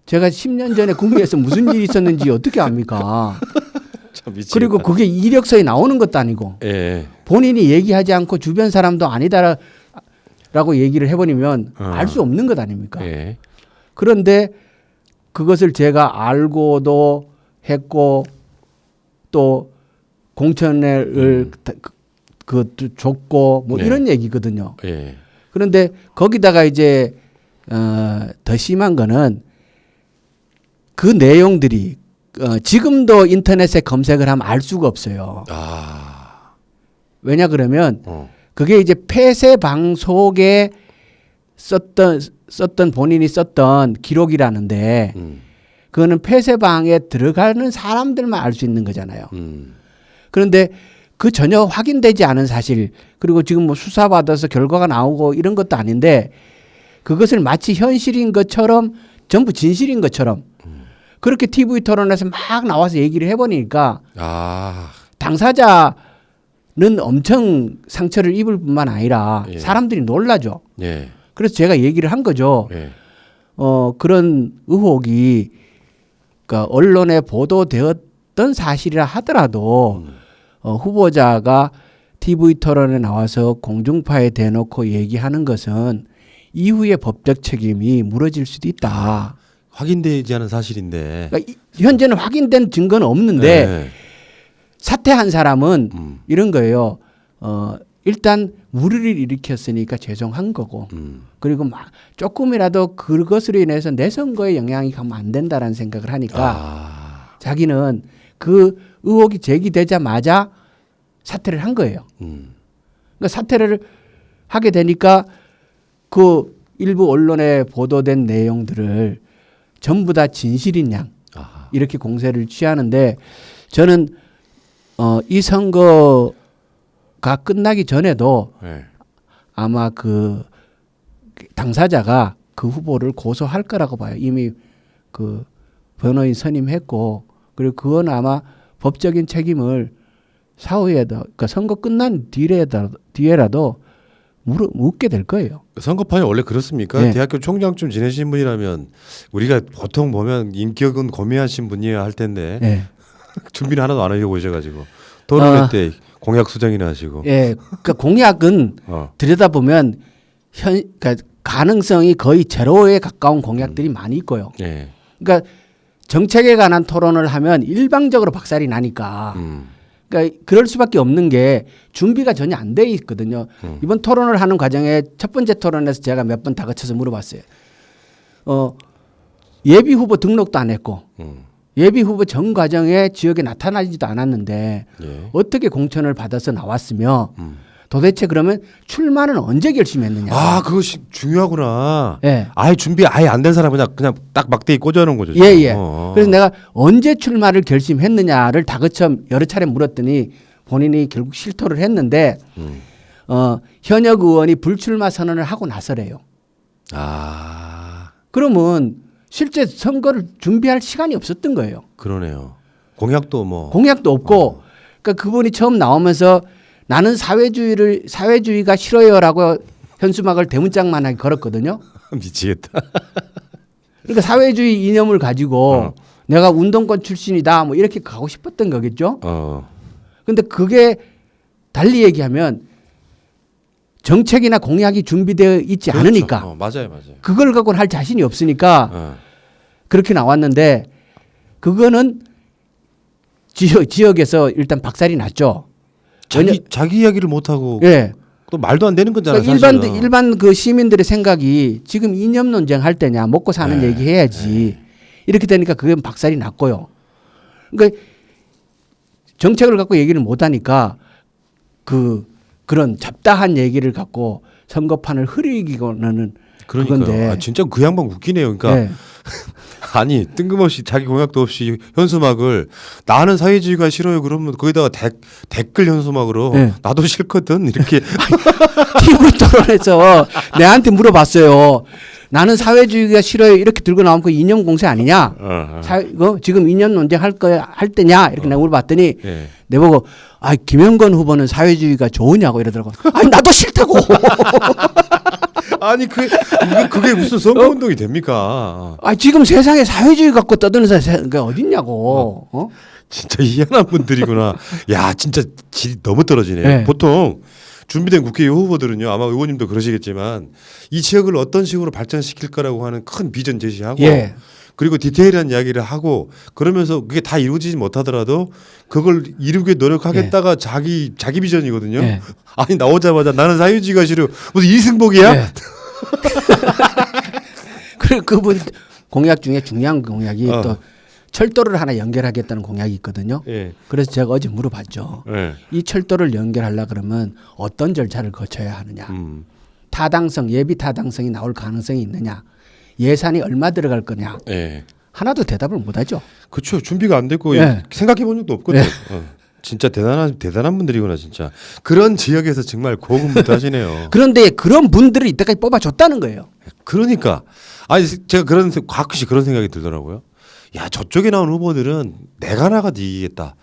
제가 10년 전에 국내에서 무슨 일이 있었는지 어떻게 압니까? 참 미치겠다. 그리고 그게 이력서에 나오는 것도 아니고 예. 본인이 얘기하지 않고 주변 사람도 아니다라고 얘기를 해버리면 알 수 없는 것 아닙니까? 예. 그런데 그것을 제가 알고도 했고 또 공천을 그것도 줬고 뭐 네. 이런 얘기거든요. 예. 그런데 거기다가 이제 더 심한 거는 그 내용들이 지금도 인터넷에 검색을 하면 알 수가 없어요. 아. 왜냐 그러면 그게 이제 폐쇄 방송에 썼던 본인이 썼던 기록이라는데 그거는 폐쇄방에 들어가는 사람들만 알 수 있는 거잖아요. 그런데 그 전혀 확인되지 않은 사실 그리고 지금 뭐 수사받아서 결과가 나오고 이런 것도 아닌데 그것을 마치 현실인 것처럼 전부 진실인 것처럼 그렇게 TV 토론에서 막 나와서 얘기를 해보니까 아. 당사자 엄청 상처를 입을 뿐만 아니라 예. 사람들이 놀라죠. 예. 그래서 제가 얘기를 한 거죠. 예. 그런 의혹이 그러니까 언론에 보도되었던 사실이라 하더라도 후보자가 TV 토론에 나와서 공중파에 대놓고 얘기하는 것은 이후에 법적 책임이 물어질 수도 있다. 확인되지 않은 사실인데. 그러니까 현재는 확인된 증거는 없는데 예. 사퇴한 사람은 이런 거예요. 일단 무리를 일으켰으니까 죄송한 거고 그리고 막 조금이라도 그것으로 인해서 내 선거에 영향이 가면 안 된다라는 생각을 하니까 자기는 그 의혹이 제기되자마자 사퇴를 한 거예요. 그러니까 사퇴를 하게 되니까 그 일부 언론에 보도된 내용들을 전부 다 진실인 양 이렇게 공세를 취하는데 저는 이 선거가 끝나기 전에도 예. 아마 그 당사자가 그 후보를 고소할 거라고 봐요. 이미 그 변호인 선임했고 그리고 그건 아마 법적인 책임을 사후에도 그러니까 선거 끝난 뒤에라도 묻게 될 거예요. 선거판이 원래 그렇습니까? 네. 대학교 총장쯤 지내신 분이라면 우리가 보통 보면 인격은 고미하신 분이어야 할 텐데 예. 준비를 하나도 안 하려고 오셔가지고 토론회 때 공약 수정이나 하시고. 예. 그러니까 공약은 들여다보면 그러니까 가능성이 거의 제로에 가까운 공약들이 많이 있고요. 예. 그러니까 정책에 관한 토론을 하면 일방적으로 박살이 나니까 그러니까 그럴 수밖에 없는 게 준비가 전혀 안 돼 있거든요. 이번 토론을 하는 과정에 첫 번째 토론에서 제가 몇 번 다그쳐서 물어봤어요. 예비 후보 등록도 안 했고 예비 후보 전 과정에 지역에 나타나지도 않았는데 예. 어떻게 공천을 받아서 나왔으며 도대체 그러면 출마는 언제 결심했느냐? 아, 그것이 중요하구나. 예. 아예 준비 아예 안 된 사람은 그냥 딱 막대기 꽂아놓은 거죠. 예, 지금. 예. 그래서 내가 언제 출마를 결심했느냐를 다그쳐 여러 차례 물었더니 본인이 결국 실토를 했는데 현역 의원이 불출마 선언을 하고 나서래요. 아, 그러면 실제 선거를 준비할 시간이 없었던 거예요. 그러네요. 공약도 뭐. 공약도 없고, 그러니까 그분이 처음 나오면서 나는 사회주의가 싫어요라고 현수막을 대문짝만하게 걸었거든요. 미치겠다. 그러니까 사회주의 이념을 가지고 내가 운동권 출신이다 뭐 이렇게 가고 싶었던 거겠죠. 근데 그게 달리 얘기하면 정책이나 공약이 준비되어 있지 그렇죠. 않으니까 맞아요, 맞아요. 그걸 갖고는 할 자신이 없으니까 그렇게 나왔는데 그거는 지역에서 일단 박살이 났죠. 자기 이야기를 못 하고 예. 또 말도 안 되는 거잖아요. 그러니까 사실은. 일반 그 시민들의 생각이 지금 이념 논쟁 할 때냐 먹고 사는 네. 얘기 해야지 이렇게 되니까 그게 박살이 났고요. 그러니까 정책을 갖고 얘기를 못 하니까 그런 잡다한 얘기를 갖고 선거판을 흐리기고는 그러니까요. 그건데. 아, 진짜 그 양반 웃기네요. 그러니까 네. 아니 뜬금없이 자기 공약도 없이 현수막을 나는 사회주의가 싫어요. 그러면 거기다가 댓글 현수막으로 네. 나도 싫거든 이렇게 TV 토론에서 내한테 물어봤어요. 나는 사회주의가 싫어요. 이렇게 들고 나오면 그 이념 공세 아니냐? 이거 지금 이념 논쟁 할 때냐? 이렇게 내가 물어봤더니 예. 내보고 김영건 후보는 사회주의가 좋으냐고 이러더라고. 아니 나도 싫다고. 아니 그게 무슨 선거 운동이 됩니까? 지금 세상에 사회주의 갖고 떠드는 사람이 어딨냐고. 진짜 희한한 분들이구나. 야 진짜 질이 너무 떨어지네. 네. 보통 준비된 국회의원 후보들은요. 아마 의원님도 그러시겠지만 이 지역을 어떤 식으로 발전시킬 거라고 하는 큰 비전 제시하고 예. 그리고 디테일한 이야기를 하고 그러면서 그게 다 이루어지지 못하더라도 그걸 이루기 노력하겠다가 자기 비전이거든요. 예. 아니 나오자마자 나는 사회주의가 싫어. 무슨 이승복이야? 예. 그리고 그분 공약 중에 중요한 공약이 또 철도를 하나 연결하겠다는 공약이 있거든요. 예. 그래서 제가 어제 물어봤죠. 예. 이 철도를 연결하려 그러면 어떤 절차를 거쳐야 하느냐. 예비 타당성이 나올 가능성이 있느냐. 예산이 얼마 들어갈 거냐. 예. 하나도 대답을 못 하죠. 그렇죠. 준비가 안 됐고 예. 생각해 본 적도 없거든. 예. 진짜 대단한 분들이구나 진짜. 그런 지역에서 정말 고군분투 하시네요. 그런데 그런 분들을 이때까지 뽑아줬다는 거예요. 그러니까 아니 제가 가끔씩 그런 생각이 들더라고요. 야 저쪽에 나온 후보들은 내가 나가도 이기겠다.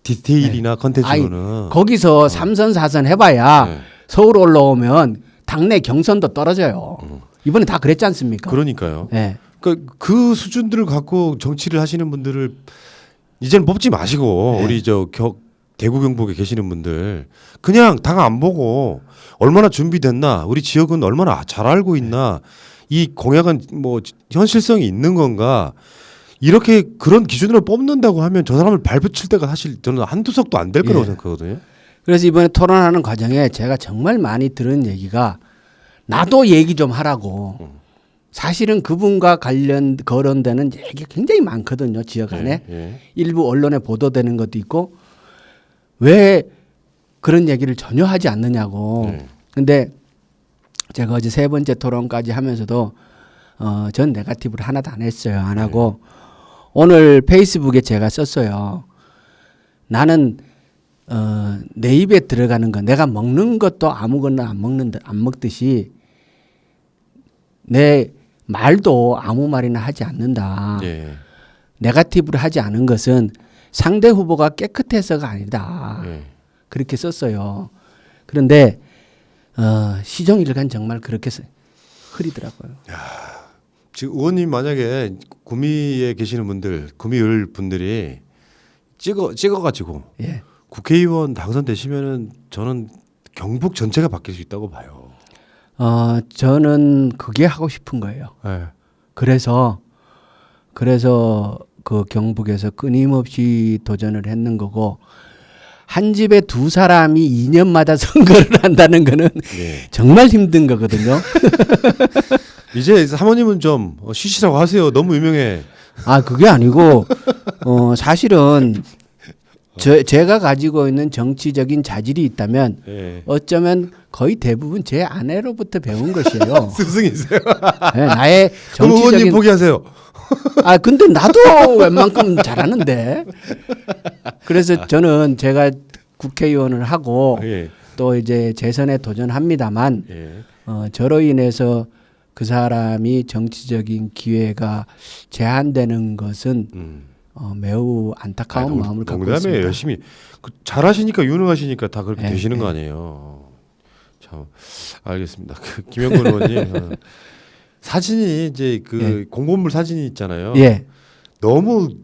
디테일이나 컨텐츠로는 아니, 거기서 3선 4선 해봐야 네. 서울 올라오면 당내 경선도 떨어져요. 이번에 다 그랬지 않습니까? 그러니까요. 네. 그 수준들을 갖고 정치를 하시는 분들을 이제는 뽑지 마시고 네. 우리 대구 경북에 계시는 분들 그냥 당 안 보고 얼마나 준비됐나 우리 지역은 얼마나 잘 알고 있나 이 공약은 뭐 현실성이 있는 건가 이렇게 그런 기준으로 뽑는다고 하면 저 사람을 발붙일 때가 사실 저는 한두 석도 안 될 거라고 예. 생각하거든요. 그래서 이번에 토론하는 과정에 제가 정말 많이 들은 얘기가 나도 얘기 좀 하라고. 사실은 그분과 거론되는 얘기가 굉장히 많거든요. 지역 안에. 예. 일부 언론에 보도되는 것도 있고 왜 그런 얘기를 전혀 하지 않느냐고. 네. 근데 제가 어제 세 번째 토론까지 하면서도 전 네거티브를 하나도 안 했어요. 안 하고 오늘 페이스북에 제가 썼어요. 나는 내 입에 들어가는 거 내가 먹는 것도 아무거나 안 먹듯이 내 말도 아무 말이나 하지 않는다. 예. 네거티브를 하지 않은 것은 상대 후보가 깨끗해서가 아니다. 예. 그렇게 썼어요. 그런데 시종일관 정말 그렇게 흐리더라고요. 지금 의원님 만약에 구미에 계시는 분들, 구미을 분들이 찍어가지고 예. 국회의원 당선되시면은 저는 경북 전체가 바뀔 수 있다고 봐요. 저는 그게 하고 싶은 거예요. 네. 그래서 그 경북에서 끊임없이 도전을 했는 거고 한 집에 두 사람이 2년마다 선거를 한다는 거는 네. 정말 힘든 거거든요. 이제 사모님은 좀 쉬시라고 하세요. 너무 유명해. 그게 아니고 사실은 제가 가지고 있는 정치적인 자질이 있다면 예. 어쩌면 거의 대부분 제 아내로부터 배운 것이에요. 스승이세요? 네, 나의 그럼 의원님 정치적인 포기하세요. 근데 나도 웬만큼 잘하는데. 그래서 저는 제가 국회의원을 하고 예. 또 이제 재선에 도전합니다만 예. 저로 인해서 그 사람이 정치적인 기회가 제한되는 것은 매우 안타까운 마음을 갖고 농담에 있습니다. 열심히 잘하시니까 유능하시니까 다 그렇게 네, 되시는 네. 거 아니에요. 참 알겠습니다. 김영건 의원님 사진이 이제 예. 공보물 사진이 있잖아요. 예. 너무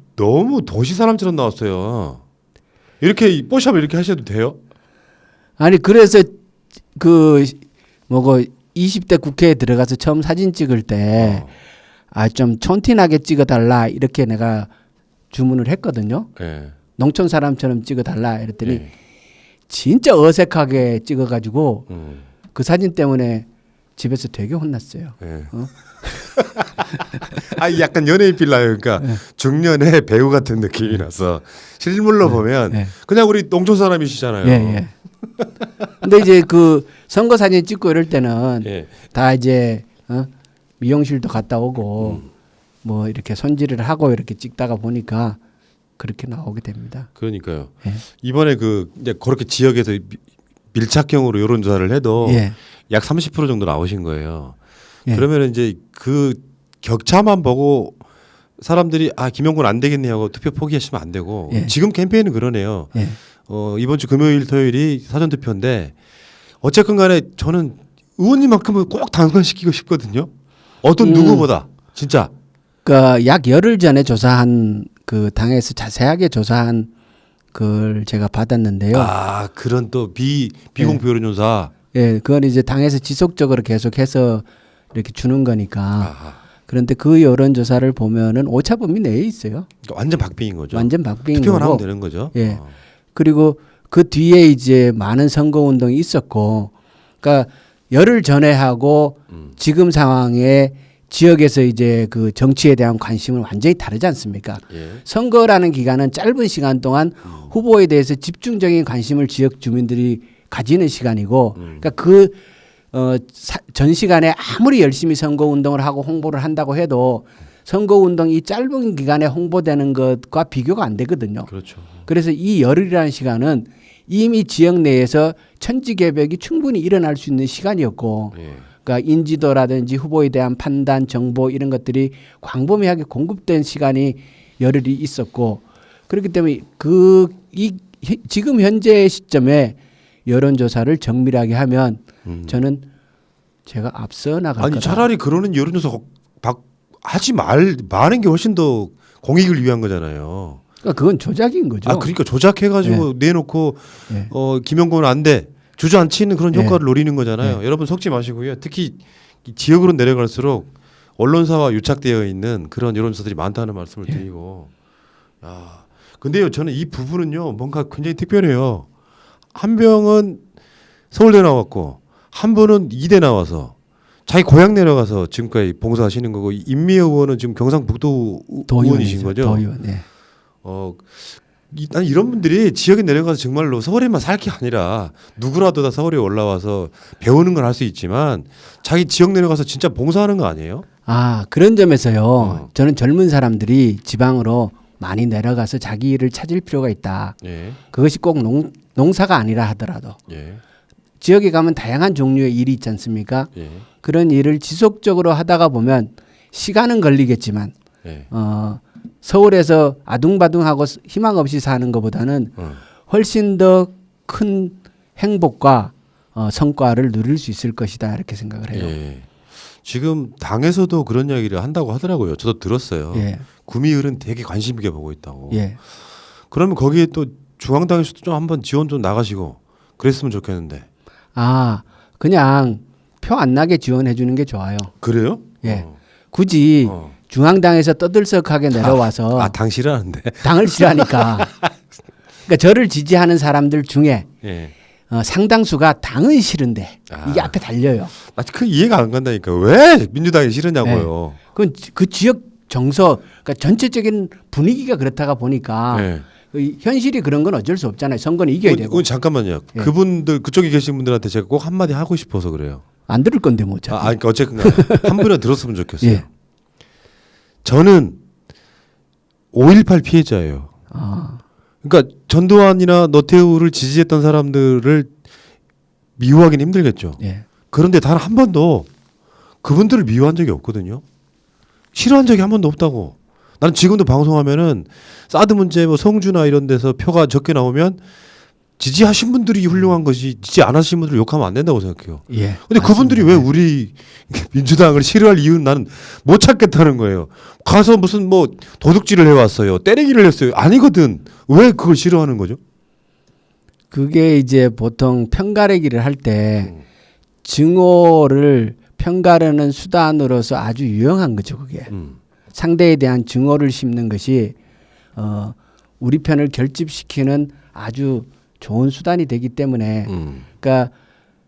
도시 사람처럼 나왔어요. 이렇게 뽀샵 이렇게 하셔도 돼요? 아니 그래서 20대 국회에 들어가서 처음 사진 찍을 때 좀 촌티나게 찍어달라 이렇게 내가 주문을 했거든요. 예. 농촌 사람처럼 찍어달라 이랬더니 예. 진짜 어색하게 찍어가지고 음. 그 사진 때문에 집에서 되게 혼났어요. 예. 어? 약간 연예인 빌라요. 그러니까 네. 중년의 배우 같은 느낌이 나서 실물로 보면 네. 그냥 우리 농촌 사람이시잖아요. 예, 예. 근데 이제 그 선거 사진 찍고 이럴 때는 예. 다 이제 미용실도 갔다 오고 뭐 이렇게 손질을 하고 이렇게 찍다가 보니까 그렇게 나오게 됩니다. 그러니까요. 예. 이번에 이제 그렇게 지역에서 밀착형으로 여론조사를 해도 예. 약 30% 정도 나오신 거예요. 예. 그러면 이제 그 격차만 보고 사람들이 김영군 안 되겠네 하고 투표 포기하시면 안 되고 예. 지금 캠페인은 그러네요. 예. 이번 주 금요일 토요일이 사전 투표인데 어쨌건 간에 저는 의원님만큼은 꼭 당선시키고 싶거든요. 어떤 누구보다 진짜. 그러니까 약 열흘 전에 조사한 그 당에서 자세하게 조사한 걸 제가 받았는데요. 그런 또 비공표 여론조사. 예, 그건 이제 당에서 지속적으로 계속해서 이렇게 주는 거니까. 아하. 그런데 그 여론조사를 보면은 오차범위 내에 있어요. 그러니까 완전 박빙인 거죠. 완전 박빙인 투표만 거고. 하면 되는 거죠. 예. 그리고 그 뒤에 이제 많은 선거 운동이 있었고, 그러니까 열흘 전에 하고 지금 상황에 지역에서 이제 그 정치에 대한 관심은 완전히 다르지 않습니까? 예. 선거라는 기간은 짧은 시간 동안 후보에 대해서 집중적인 관심을 지역 주민들이 가지는 시간이고, 그러니까 전 시간에 아무리 열심히 선거 운동을 하고 홍보를 한다고 해도 선거 운동이 짧은 기간에 홍보되는 것과 비교가 안 되거든요. 그렇죠. 그래서 이 열흘이라는 시간은 이미 지역 내에서 천지개벽이 충분히 일어날 수 있는 시간이었고, 예. 그러니까 인지도라든지 후보에 대한 판단, 정보 이런 것들이 광범위하게 공급된 시간이 열흘이 있었고, 그렇기 때문에 이 지금 현재 시점에 여론조사를 정밀하게 하면 저는 제가 앞서 나갈 아니 거다. 차라리 그러는 여론조사 하지 마는 게 훨씬 더 공익을 위한 거잖아요. 그러니까 그건 조작인 거죠. 아 그러니까 조작해가지고 내놓고 예. 김영권은 안 돼. 주저앉히는 그런 예. 효과를 노리는 거잖아요. 여러분 속지 마시고요. 특히 이 지역으로 내려갈수록 언론사와 유착되어 있는 그런 여론조사들이 많다는 말씀을 드리고. 야, 근데요 저는 이 부분은요 뭔가 굉장히 특별해요. 한 명은 서울대 나왔고 한 분은 이대 나와서 자기 고향 내려가서 지금까지 봉사하시는 거고 임미애 의원은 지금 경상북도 의원이신 거죠. 도의원. 예. 난 이런 분들이 지역에 내려가서 정말로 서울에만 살 게 아니라 누구라도 다 서울에 올라와서 배우는 걸 할 수 있지만 자기 지역 내려가서 진짜 봉사하는 거 아니에요? 아 그런 점에서요. 저는 젊은 사람들이 지방으로 많이 내려가서 자기 일을 찾을 필요가 있다. 예. 그것이 꼭 농사가 아니라 하더라도 예. 지역에 가면 다양한 종류의 일이 있지 않습니까? 예. 그런 일을 지속적으로 하다가 보면 시간은 걸리겠지만 예. 서울에서 아둥바둥하고 희망 없이 사는 것보다는 훨씬 더 큰 행복과 성과를 누릴 수 있을 것이다 이렇게 생각을 해요. 예. 지금 당에서도 그런 이야기를 한다고 하더라고요. 저도 들었어요. 예. 구미을은 되게 관심 있게 보고 있다고. 예. 그러면 거기에 또 중앙당에서도 좀 한번 지원 좀 나가시고 그랬으면 좋겠는데. 아 그냥 표 안 나게 지원해 주는 게 좋아요. 그래요? 예. 굳이 중앙당에서 떠들썩하게 내려와서 당 싫어하는데. 당을 싫어하니까. 그러니까 저를 지지하는 사람들 중에 예. 상당수가 당은 싫은데 이게 앞에 달려요. 나 그 이해가 안 간다니까. 왜 민주당이 싫으냐고요. 그건 그 지역 정서, 그러니까 전체적인 분위기가 그렇다가 보니까 예. 그 현실이 그런 건 어쩔 수 없잖아요. 선거는 이겨야 되고. 잠깐만요. 예. 그분들 그쪽에 계신 분들한테 제가 꼭 한마디 하고 싶어서 그래요. 안 들을 건데 뭐. 그러니까 어쨌든 한 분은 들었으면 좋겠어요. 예. 저는 5.18 피해자예요. 그러니까 전두환이나 노태우를 지지했던 사람들을 미워하기는 힘들겠죠. 예. 그런데 단 한 번도 그분들을 미워한 적이 없거든요. 싫어한 적이 한 번도 없다고. 나는 지금도 방송하면은 사드 문제 뭐 성주나 이런 데서 표가 적게 나오면 지지하신 분들이 훌륭한 것이 지지 안 하신 분들을 욕하면 안 된다고 생각해요. 예. 근데 그분들이 왜 우리 민주당을 싫어할 이유는 나는 못 찾겠다는 거예요. 가서 무슨 뭐 도둑질을 해왔어요. 때리기를 했어요. 아니거든. 왜 그걸 싫어하는 거죠? 그게 이제 보통 편가르기를 할 때 증오를 편가르는 수단으로서 아주 유용한 거죠. 그게 상대에 대한 증오를 심는 것이 우리 편을 결집시키는 아주 좋은 수단이 되기 때문에 그러니까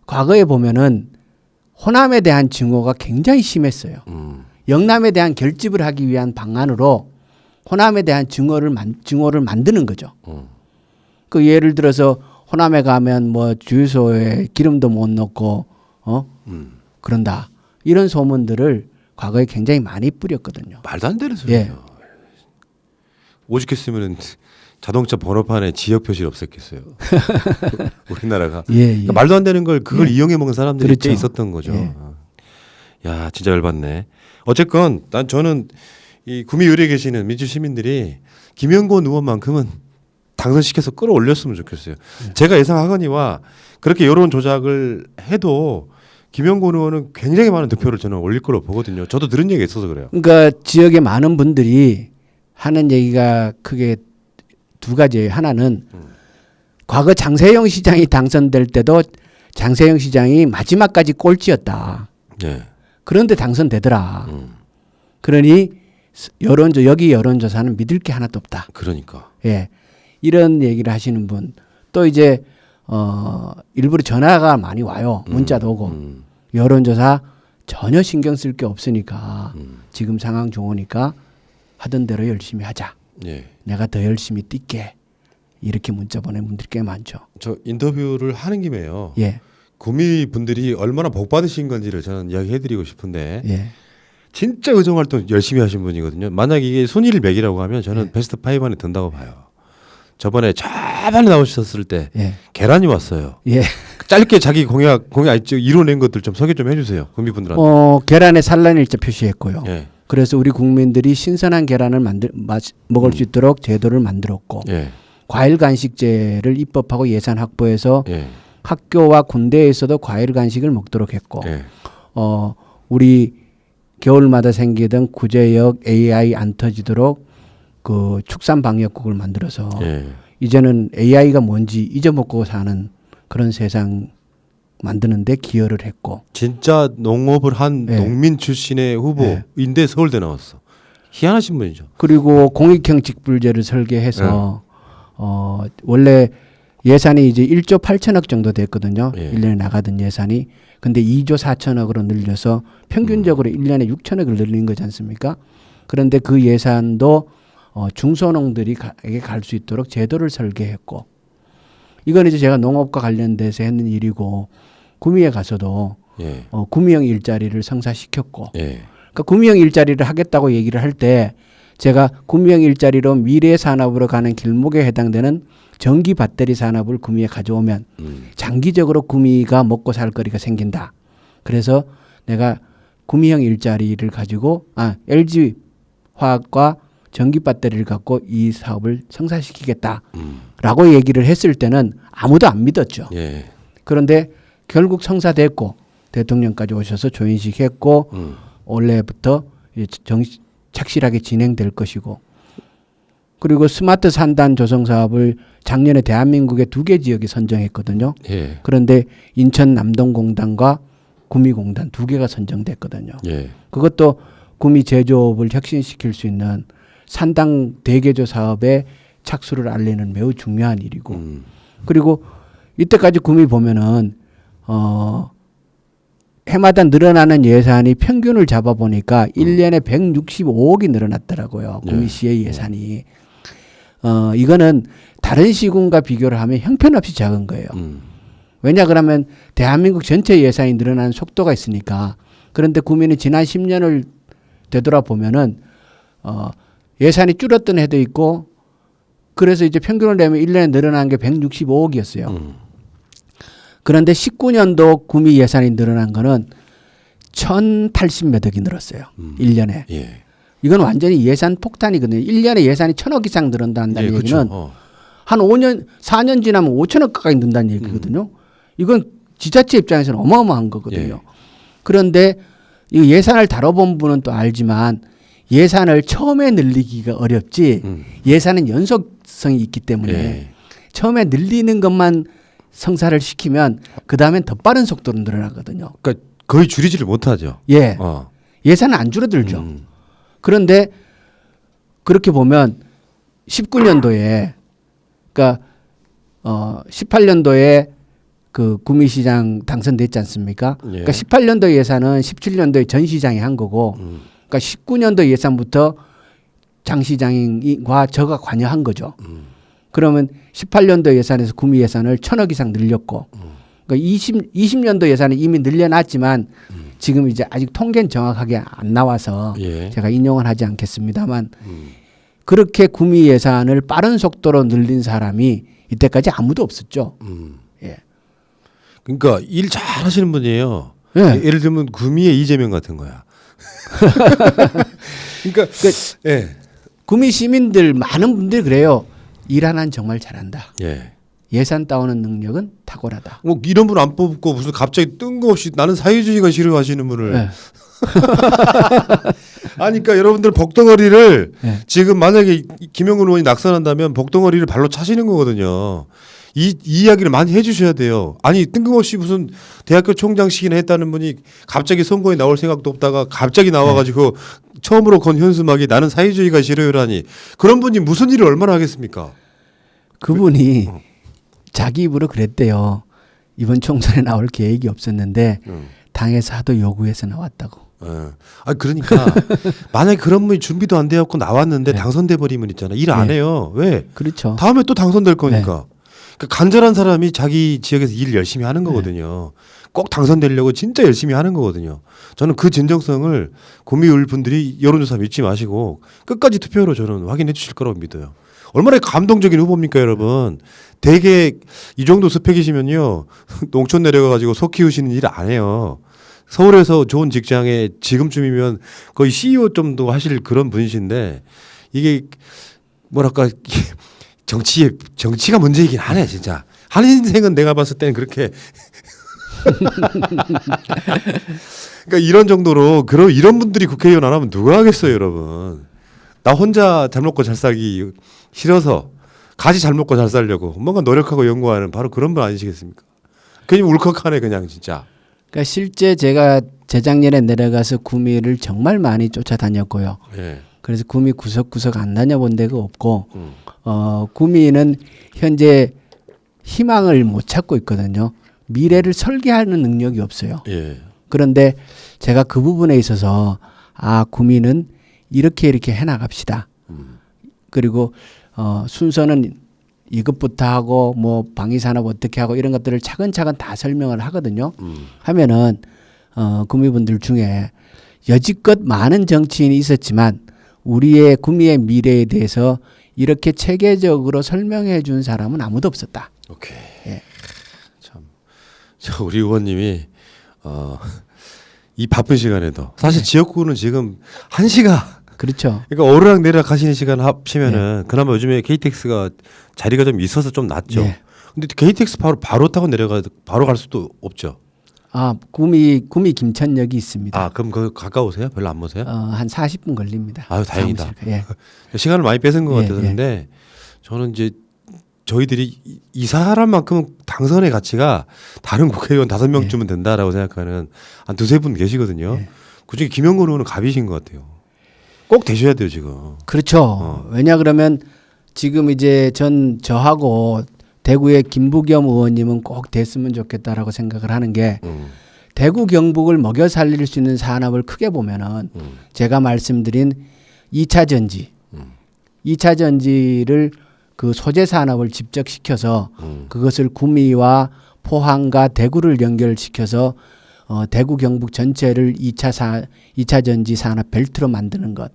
과거에 보면은 호남에 대한 증오가 굉장히 심했어요. 영남에 대한 결집을 하기 위한 방안으로 호남에 대한 증오를 만드는 거죠. 그 예를 들어서 호남에 가면 뭐 주유소에 기름도 못 넣고 그런다. 이런 소문들을 과거에 굉장히 많이 뿌렸거든요. 말도 안 되는 소리예요. 오죽했으면 자동차 번호판에 지역 표시를 없앴겠어요. 우리나라가. 그러니까 말도 안 되는 걸 그걸 이용해 먹은 사람들이 그렇죠. 꽤 있었던 거죠. 야, 진짜 열받네. 어쨌건 저는 이 구미을에 계시는 민주 시민들이 김영권 의원만큼은 당선시켜서 끌어올렸으면 좋겠어요. 제가 예상하거니와 그렇게 여론 조작을 해도 김영권 의원은 굉장히 많은 득표를 저는 올릴 거로 보거든요. 저도 들은 얘기가 있어서 그래요. 그러니까 지역의 많은 분들이 하는 얘기가 크게 두 가지예요. 하나는 과거 장세영 시장이 당선될 때도 장세영 시장이 마지막까지 꼴찌였다. 네. 그런데 당선되더라. 그러니 여기 여론조사는 믿을 게 하나도 없다. 그러니까. 예, 이런 얘기를 하시는 분. 또 이제 일부러 전화가 많이 와요. 문자도 오고. 여론조사 전혀 신경 쓸 게 없으니까 지금 상황 좋으니까 하던 대로 열심히 하자. 예. 내가 더 열심히 뛸게. 이렇게 문자 보낸 분들이 꽤 많죠. 저 인터뷰를 하는 김에요. 예. 구미 분들이 얼마나 복 받으신 건지를 저는 이야기해드리고 싶은데 예. 진짜 의정 활동 열심히 하신 분이거든요. 만약 이게 순위를 매기라고 하면 저는 베스트 5 안에 든다고 봐요. 저번에 나오셨을 때 계란이 왔어요. 예. 짧게 자기 공약 이뤄낸 것들 좀 소개 좀 해주세요. 구미 분들한테. 계란에 산란일자 표시했고요. 예. 그래서 우리 국민들이 신선한 계란을 먹을 수 있도록 제도를 만들었고 예. 과일 간식제를 입법하고 예산 확보해서 예. 학교와 군대에서도 과일 간식을 먹도록 했고 예. 우리 겨울마다 생기던 구제역 AI 안 터지도록 그 축산 방역국을 만들어서 예. 이제는 AI가 뭔지 잊어먹고 사는 그런 세상 만드는데 기여를 했고 진짜 농업을 한 네. 농민 출신의 후보인데 서울대 나왔어. 희한하신 분이죠. 그리고 공익형 직불제를 설계해서 원래 예산이 이제 1조 8천억 정도 됐거든요. 예. 1년에 나가던 예산이. 근데 2조 4천억으로 늘려서 평균적으로 1년에 6천억을 늘린 거지 않습니까? 그런데 그 예산도 중소농들이 갈 수 있도록 제도를 설계했고 이건 이제 제가 농업과 관련돼서 했는 일이고 구미에 가서도 예. 구미형 일자리를 성사시켰고 예. 그러니까 구미형 일자리를 하겠다고 얘기를 할 때 제가 구미형 일자리로 미래 산업으로 가는 길목에 해당되는 전기 배터리 산업을 구미에 가져오면 장기적으로 구미가 먹고 살 거리가 생긴다. 그래서 내가 구미형 일자리를 가지고 LG 화학과 전기 배터리를 갖고 이 사업을 성사시키겠다라고 얘기를 했을 때는 아무도 안 믿었죠. 예. 그런데 결국 성사됐고 대통령까지 오셔서 조인식했고 올해부터 착실하게 진행될 것이고 그리고 스마트 산단 조성 사업을 작년에 대한민국의 2개 지역이 선정했거든요. 예. 그런데 인천 남동공단과 구미공단 2개가 선정됐거든요. 예. 그것도 구미 제조업을 혁신시킬 수 있는 산당 대개조 사업의 착수를 알리는 매우 중요한 일이고 그리고 이때까지 구미 보면은 해마다 늘어나는 예산이 평균을 잡아보니까 1년에 165억이 늘어났더라고요. 구미시의 예산이. 이거는 다른 시군과 비교를 하면 형편없이 작은 거예요. 왜냐 그러면 대한민국 전체 예산이 늘어나는 속도가 있으니까. 그런데 구미는 지난 10년을 되돌아보면은 예산이 줄었던 해도 있고 그래서 이제 평균을 내면 1년에 늘어난 게 165억이었어요. 그런데 19년도 구미 예산이 늘어난 거는 1,080몇 억이 늘었어요. 1년에. 예. 이건 완전히 예산 폭탄이거든요. 1년에 예산이 1,000억 이상 늘어난다는 예, 얘기는 그렇죠. 한 5년, 4년 지나면 5천억 가까이 는다는 얘기거든요. 이건 지자체 입장에서는 어마어마한 거거든요. 예. 그런데 이 예산을 다뤄본 분은 또 알지만 예산을 처음에 늘리기가 어렵지 예산은 연속성이 있기 때문에 예. 처음에 늘리는 것만 성사를 시키면 그 다음엔 더 빠른 속도로 늘어나거든요. 그러니까 거의 줄이지를 못하죠. 예. 어. 예산은 안 줄어들죠. 그런데 그렇게 보면 19년도에 그러니까 18년도에 그 구미시장 당선됐지 않습니까? 예. 그러니까 18년도 예산은 17년도에 전 시장이 한 거고 그러니까 19년도 예산부터 장 시장과 저가 관여한 거죠. 그러면 18년도 예산에서 구미 예산을 1,000억 이상 늘렸고 그러니까 20년도 예산은 이미 늘려놨지만 지금 이제 아직 통계는 정확하게 안 나와서 예. 제가 인용을 하지 않겠습니다만 그렇게 구미 예산을 빠른 속도로 늘린 사람이 이때까지 아무도 없었죠. 예. 그러니까 일 잘하시는 분이에요. 예. 예를 들면 구미의 이재명 같은 거야. 그러니까 예. 구미 시민들 많은 분들이 그래요. 일 하나는 정말 잘한다. 예. 예산 따오는 능력은 탁월하다. 뭐 이런 분 안 뽑고 무슨 갑자기 뜬금없이 나는 사회주의가 싫어하시는 분을 예. 아니 그러니까 여러분들 복덩어리를 예. 지금 만약에 김영근 의원이 낙선한다면 복덩어리를 발로 차시는 거거든요. 이 이야기를 많이 해주셔야 돼요. 아니 뜬금없이 무슨 대학교 총장식이나 했다는 분이 갑자기 선거에 나올 생각도 없다가 갑자기 나와가지고 처음으로 건 현수막이 나는 사회주의가 싫어요라니 그런 분이 무슨 일을 얼마나 하겠습니까? 그분이 자기 입으로 그랬대요. 이번 총선에 나올 계획이 없었는데 당에서 하도 요구해서 나왔다고. 아 그러니까 만약에 그런 분이 준비도 안 되었고 나왔는데 네. 당선돼 버리면 있잖아 일 안 네. 해요. 왜? 그렇죠. 다음에 또 당선될 거니까. 그러니까 간절한 사람이 자기 지역에서 일 열심히 하는 거거든요. 꼭 당선되려고 진짜 열심히 하는 거거든요. 저는 그 진정성을 구미을 분들이 여론조사 믿지 마시고 끝까지 투표로 저는 확인해 주실 거라고 믿어요. 얼마나 감동적인 후보입니까 여러분. 대개 이 정도 스펙이시면요. 농촌 내려가가지고 소 키우시는 일 안 해요. 서울에서 좋은 직장에 지금쯤이면 거의 CEO 정도 하실 그런 분이신데 이게 뭐랄까 정치가 문제이긴 하네 진짜. 한 인생은 내가 봤을 때는 그렇게 그러니까 이런 정도로 이런 분들이 국회의원 안 하면 누가 하겠어요, 여러분. 나 혼자 잘 먹고 잘 살기 싫어서 같이 잘 먹고 잘 살려고 뭔가 노력하고 연구하는 바로 그런 분 아니시겠습니까? 괜히 울컥하네 그냥 진짜. 그러니까 실제 제가 재작년에 내려가서 구미를 정말 많이 쫓아다녔고요. 예. 그래서 구미 구석구석 안 다녀본 데가 없고 구미는 현재 희망을 못 찾고 있거든요. 미래를 설계하는 능력이 없어요. 예. 그런데 제가 그 부분에 있어서 구미는 이렇게 해나갑시다. 그리고 순서는 이것부터 하고 뭐 방위산업 어떻게 하고 이런 것들을 차근차근 다 설명을 하거든요. 하면은 구미분들 중에 여지껏 많은 정치인이 있었지만 우리의 구미의 미래에 대해서 이렇게 체계적으로 설명해 준 사람은 아무도 없었다. 오케이. 예. 참, 우리 의원님이 이 바쁜 시간에도 사실 지역구는 지금 1시가 그렇죠. 그러니까 오르락 내리락 하시는 시간 합치면은 그나마 요즘에 KTX가 자리가 좀 있어서 좀 낫죠. 예. 근데 KTX 바로 타고 바로 갈 수도 없죠. 구미 김천역이 있습니다. 그럼 그 가까우세요? 별로 안 머세요? 한 40분 걸립니다. 아유 다행이다. 사무실. 예. 시간을 많이 뺏은 것 예, 같았는데 저는 이제 저희들이 이 사람만큼 당선의 가치가 다른 국회의원 5명쯤은 된다라고 생각하는 한 2-3분 계시거든요. 예. 그중에 김영걸 의원은 갑이신 것 같아요. 꼭 되셔야 돼요 지금. 그렇죠. 왜냐 그러면 지금 이제 저하고 대구의 김부겸 의원님은 꼭 됐으면 좋겠다라고 생각을 하는 게 대구 경북을 먹여 살릴 수 있는 산업을 크게 보면은 제가 말씀드린 2차 전지, 2차 전지를 그 소재 산업을 집적시켜서 그것을 구미와 포항과 대구를 연결시켜서 대구 경북 전체를 2차 전지 산업 벨트로 만드는 것.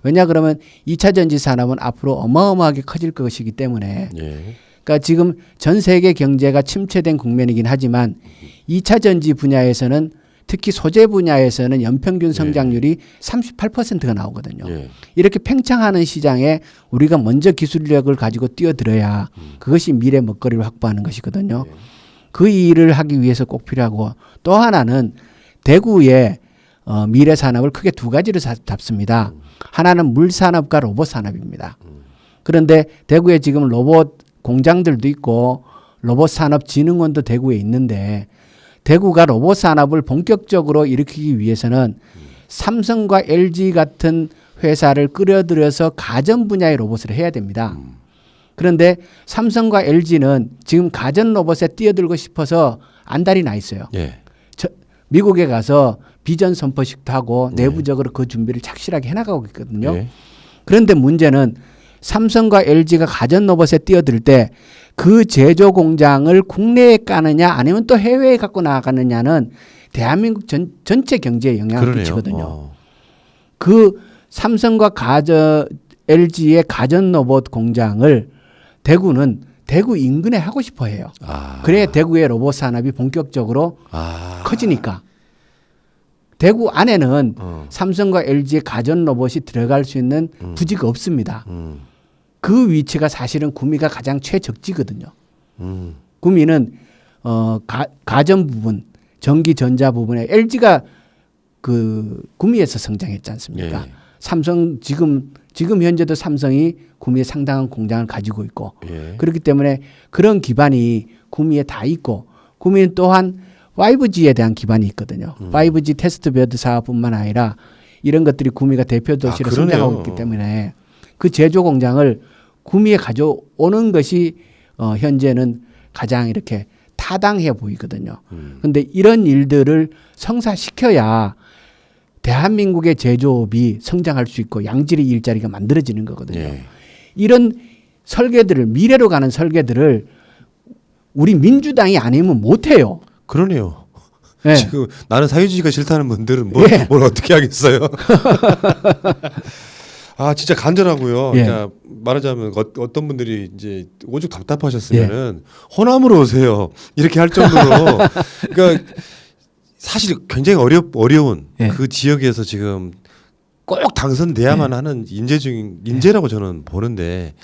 왜냐 그러면 2차 전지 산업은 앞으로 어마어마하게 커질 것이기 때문에 예. 그러니까 지금 전 세계 경제가 침체된 국면이긴 하지만 2차 전지 분야에서는 특히 소재 분야에서는 연평균 성장률이 38%가 나오거든요. 예. 이렇게 팽창하는 시장에 우리가 먼저 기술력을 가지고 뛰어들어야 그것이 미래 먹거리를 확보하는 것이거든요. 그 일을 하기 위해서 꼭 필요하고 또 하나는 대구의 미래 산업을 크게 2가지로 잡습니다. 하나는 물 산업과 로봇 산업입니다. 그런데 대구에 지금 로봇 공장들도 있고 로봇 산업 진흥원도 대구에 있는데 대구가 로봇 산업을 본격적으로 일으키기 위해서는 삼성과 LG 같은 회사를 끌어들여서 가전 분야의 로봇을 해야 됩니다. 그런데 삼성과 LG는 지금 가전 로봇에 뛰어들고 싶어서 안달이 나 있어요. 예. 미국에 가서 비전 선포식도 하고 내부적으로 그 준비를 착실하게 해나가고 있거든요. 예. 그런데 문제는 삼성과 LG가 가전 로봇에 뛰어들 때 그 제조 공장을 국내에 까느냐 아니면 또 해외에 갖고 나가느냐는 대한민국 전체 경제에 영향을 그러네요. 미치거든요. 그 삼성과 LG의 가전 로봇 공장을 대구는 대구 인근에 하고 싶어 해요. 그래야 대구의 로봇 산업이 본격적으로 커지니까. 대구 안에는 삼성과 LG의 가전 로봇이 들어갈 수 있는 부지가 없습니다. 그 위치가 사실은 구미가 가장 최적지거든요. 구미는 가전 부분, 전기 전자 부분에 LG가 그 구미에서 성장했지 않습니까? 예. 삼성 지금 현재도 삼성이 구미에 상당한 공장을 가지고 있고 예. 그렇기 때문에 그런 기반이 구미에 다 있고 구미는 또한 5G에 대한 기반이 있거든요. 5G 테스트베드 사업뿐만 아니라 이런 것들이 구미가 대표 도시로 그러네요. 성장하고 있기 때문에 그 제조 공장을 구미에 가져오는 것이 현재는 가장 이렇게 타당해 보이거든요. 그런데 이런 일들을 성사시켜야 대한민국의 제조업이 성장할 수 있고 양질의 일자리가 만들어지는 거거든요. 예. 이런 설계들을 미래로 가는 설계들을 우리 민주당이 아니면 못해요. 그러네요. 네. 지금 나는 사회주의가 싫다는 분들은 예. 뭘 어떻게 하겠어요? 진짜 간절하고요. 예. 그러니까 말하자면 어떤 분들이 이제 오죽 답답하셨으면은 호남으로 오세요. 이렇게 할 정도로 그러니까 사실 굉장히 어려운 예. 그 지역에서 지금 꼭 당선돼야만 하는 인재라고 저는 보는데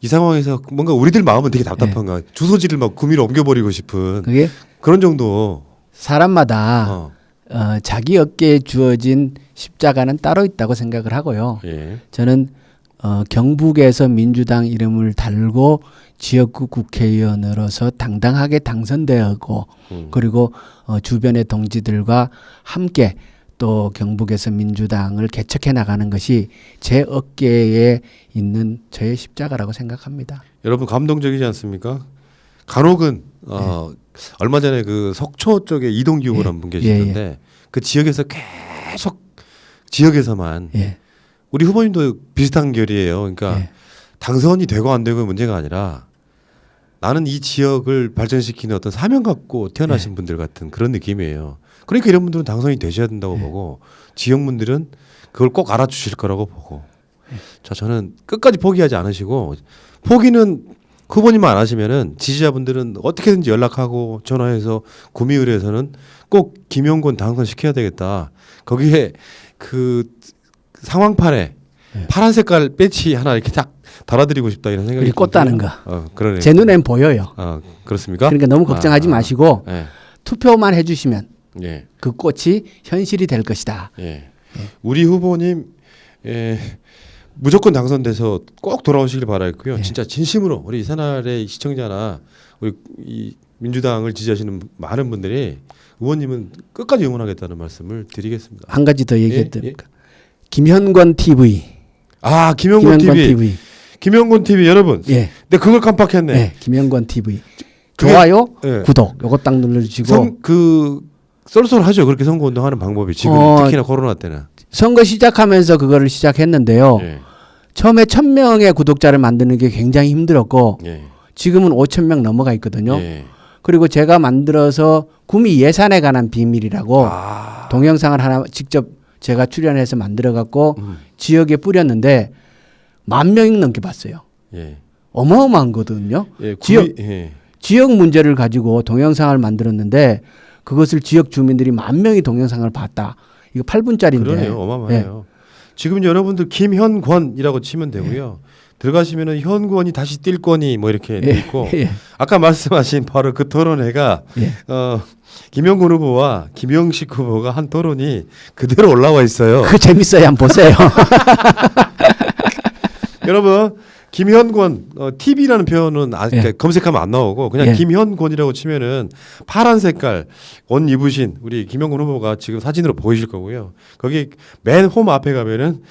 이 상황에서 뭔가 우리들 마음은 되게 답답한 거야. 주소지를 막 구미로 옮겨버리고 싶은 그게 그런 정도. 사람마다 어. 자기 어깨에 주어진 십자가는 따로 있다고 생각을 하고요. 예. 저는 경북에서 민주당 이름을 달고 지역구 국회의원으로서 당당하게 당선되었고 그리고 주변의 동지들과 함께 또 경북에서 민주당을 개척해 나가는 것이 제 어깨에 있는 저의 십자가라고 생각합니다. 여러분 감동적이지 않습니까? 간혹은 얼마 전에 그 석초 쪽에 이동기 후보라는 분 계시던데 그 지역에서 계속 지역에서만 우리 후보님도 비슷한 결이에요. 그러니까 당선이 되고 안 되고 문제가 아니라 나는 이 지역을 발전시키는 어떤 사명 갖고 태어나신 분들 같은 그런 느낌이에요. 그러니까 이런 분들은 당선이 되셔야 된다고 보고 지역분들은 그걸 꼭 알아주실 거라고 보고 자 저는 끝까지 포기하지 않으시고 포기는 후보님만 안 하시면은 지지자분들은 어떻게든지 연락하고 전화해서 구미을에서는 꼭 김영권 당선시켜야 되겠다. 거기에 그 상황판에 파란 색깔 배치 하나 이렇게 딱 달아드리고 싶다 이런 생각이 꽃 따는 거. 그러네요. 제 눈엔 보여요. 그렇습니까? 그러니까 너무 걱정하지 마시고 투표만 해주시면 예. 그 꽃이 현실이 될 것이다. 예. 우리 후보님 무조건 당선돼서 꼭 돌아오시길 바라겠고요. 진짜 진심으로 우리 새날의 시청자나 우리 이 민주당을 지지하시는 많은 분들이 의원님은 끝까지 응원하겠다는 말씀을 드리겠습니다. 한 가지 더 얘기했습니까? 김현권 TV. 김현권 TV. 김현권 TV 여러분. 예. 근데 그걸 깜빡했네. 네, 김현권 TV. 좋아요, 구독. 요거 딱 눌러주시고. 쏠쏠하죠. 그렇게 선거운동하는 방법이 지금 특히나 코로나 때는. 선거 시작하면서 그거를 시작했는데요. 처음에 1,000명의 구독자를 만드는 게 굉장히 힘들었고 지금은 5,000명 넘어가 있거든요. 그리고 제가 만들어서 구미 예산에 관한 비밀이라고 동영상을 하나 직접 제가 출연해서 만들어 갖고 지역에 뿌렸는데 10,000명이 넘게 봤어요. 어마어마한 거거든요. 지역 문제를 가지고 동영상을 만들었는데 그것을 지역 주민들이 10,000명이 동영상을 봤다. 이거 8분짜리인데. 그러네요. 어마어마해요. 지금 여러분들 김현권이라고 치면 되고요. 들어가시면은 현권이 다시 뛸 거니 뭐 이렇게 돼 있고 아까 말씀하신 바로 그 토론회가 김영권 후보와 김영식 후보가 한 토론이 그대로 올라와 있어요. 그 재밌어요. 한번 보세요. 여러분 김현권 TV라는 표현은 그러니까 검색하면 안 나오고 그냥 김현권이라고 치면은 파란 색깔 옷 입으신 우리 김영권 후보가 지금 사진으로 보이실 거고요. 거기 맨 홈 앞에 가면은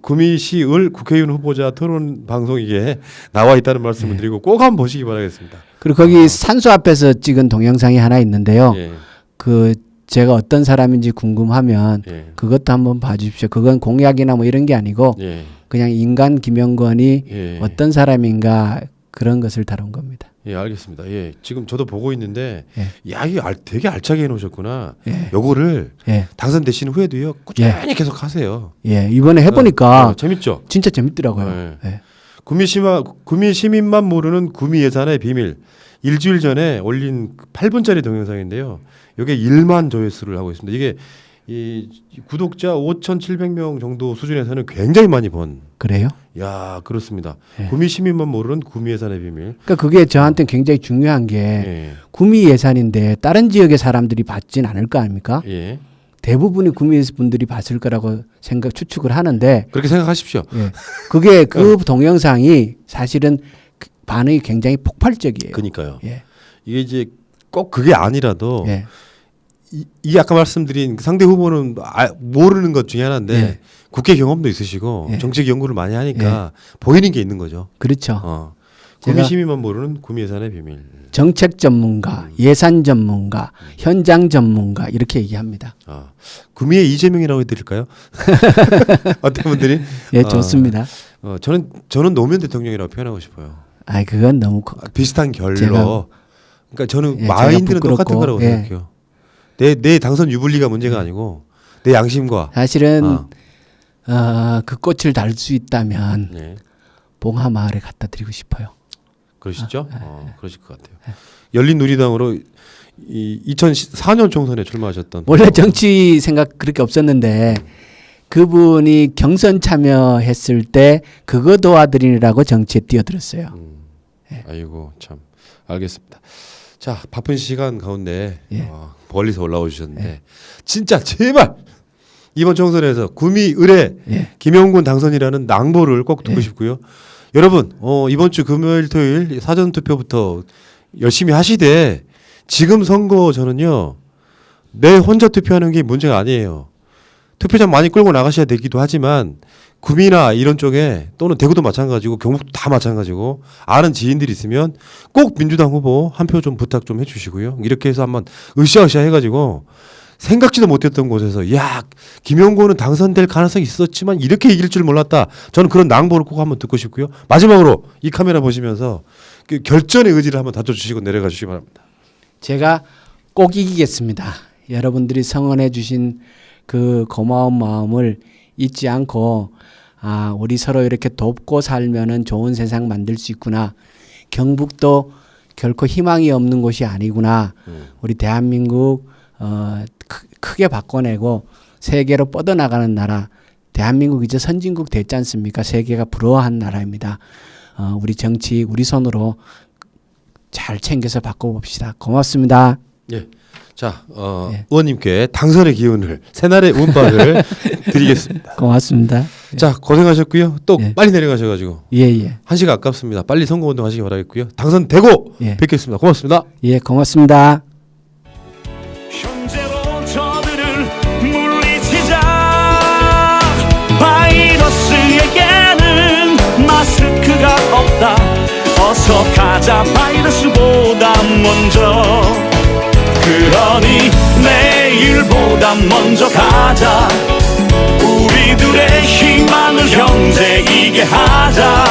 구미시을 국회의원 후보자 토론 방송 이게 나와 있다는 말씀을 드리고 꼭 한번 보시기 바라겠습니다. 그리고 거기 산소 앞에서 찍은 동영상이 하나 있는데요. 그 제가 어떤 사람인지 궁금하면 그것도 한번 봐주십시오. 그건 공약이나 뭐 이런 게 아니고 그냥 인간 김영권이 어떤 사람인가 그런 것을 다룬 겁니다. 예, 알겠습니다. 예, 지금 저도 보고 있는데 야, 이게 되게 알차게 해놓으셨구나. 요거를 당선되신 후에도요 꾸준히 계속 하세요. 이번에 해보니까 재밌죠. 진짜 재밌더라고요. 구미 시민만 모르는 구미 예산의 비밀. 일주일 전에 올린 8분짜리 동영상인데요. 이게 1만 조회수를 하고 있습니다. 이게 이 구독자 5,700명 정도 수준에서는 굉장히 많이 번. 그래요? 야, 그렇습니다. 구미 시민만 모르는 구미 예산의 비밀. 그러니까 그게 저한테는 굉장히 중요한 게 구미 예산인데 다른 지역의 사람들이 받진 않을 거 아닙니까? 대부분이 구미 분들이 봤을 거라고 추측을 하는데 그렇게 생각하십시오. 그게 그 동영상이 사실은 반응이 굉장히 폭발적이에요. 그러니까요. 이게 이제 꼭 그게 아니라도 이 아까 말씀드린 상대 후보는 모르는 것 중에 하나인데 국회 경험도 있으시고 정책 연구를 많이 하니까 보이는 게 있는 거죠. 그렇죠. 구미 시민만 모르는 구미 예산의 비밀. 정책 전문가, 예산 전문가, 현장 전문가 이렇게 얘기합니다. 구미의 이재명이라고 해드릴까요? 어떤 분들이? 좋습니다. 저는 노무현 대통령이라고 표현하고 싶어요. 그건 너무 비슷한 결로. 그러니까 저는 마인드는 똑같은 거라고 생각해요. 내 당선 유불리가 문제가 아니고 내 양심과 사실은 그 꽃을 달 수 있다면 봉하 마을에 갖다 드리고 싶어요. 그러시죠? 그러실 것 같아요. 열린우리당으로 2004년 총선에 출마하셨던 원래 정치 생각 그렇게 없었는데 그분이 경선 참여했을 때 그거 도와드리느라고 정치에 뛰어들었어요. 아이고 참 알겠습니다. 자 바쁜 시간 가운데 예. 멀리서 올라와 주셨는데 진짜 제발 이번 총선에서 구미 의뢰 예. 김영군 당선이라는 낭보를 꼭 듣고 예. 싶고요. 여러분 이번 주 금요일 토요일 사전 투표부터 열심히 하시되 지금 선거 저는요 내 혼자 투표하는 게 문제가 아니에요. 투표장 많이 끌고 나가셔야 되기도 하지만 구미나 이런 쪽에 또는 대구도 마찬가지고 경북도 다 마찬가지고 아는 지인들이 있으면 꼭 민주당 후보 한 표 좀 부탁 좀 해주시고요. 이렇게 해서 한번 으쌰으쌰 해가지고 생각지도 못했던 곳에서 야 김용고는 당선될 가능성이 있었지만 이렇게 이길 줄 몰랐다. 저는 그런 낭보를 꼭 한번 듣고 싶고요. 마지막으로 이 카메라 보시면서 그 결전의 의지를 한번 다져주시고 내려가 주시기 바랍니다. 제가 꼭 이기겠습니다. 여러분들이 성원해 주신 그 고마운 마음을 잊지 않고 우리 서로 이렇게 돕고 살면은 좋은 세상 만들 수 있구나. 경북도 결코 희망이 없는 곳이 아니구나. 우리 대한민국 크게 바꿔내고 세계로 뻗어나가는 나라. 대한민국 이제 선진국 됐지 않습니까? 세계가 부러워한 나라입니다. 우리 정치 우리 손으로 잘 챙겨서 바꿔봅시다. 고맙습니다. 예. 자, 예. 의원님께 당선의 기운을 새날의 운빨을 드리겠습니다. 고맙습니다. 자, 고생하셨고요. 또 예. 빨리 내려가셔가지고 예. 1시가 아깝습니다. 빨리 선거운동 하시기 바라겠고요. 당선되고 예. 뵙겠습니다. 고맙습니다. 예, 고맙습니다. 현재로 저들을 물리치자. 바이러스에게는 마스크가 없다. 어서 가자 바이러스보다 먼저. 그러니 내일보다 먼저 가자. 우리들의 희망을 형제이게 하자.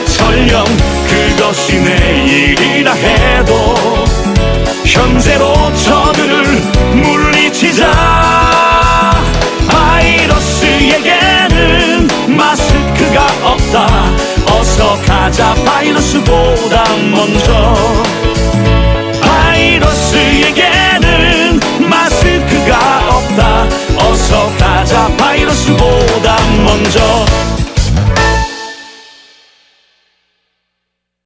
설령 그것이 내일이라 해도 현재로 저들을 물리치자. 바이러스에게는 마스크가 없다. 어서 가자 바이러스보다 먼저.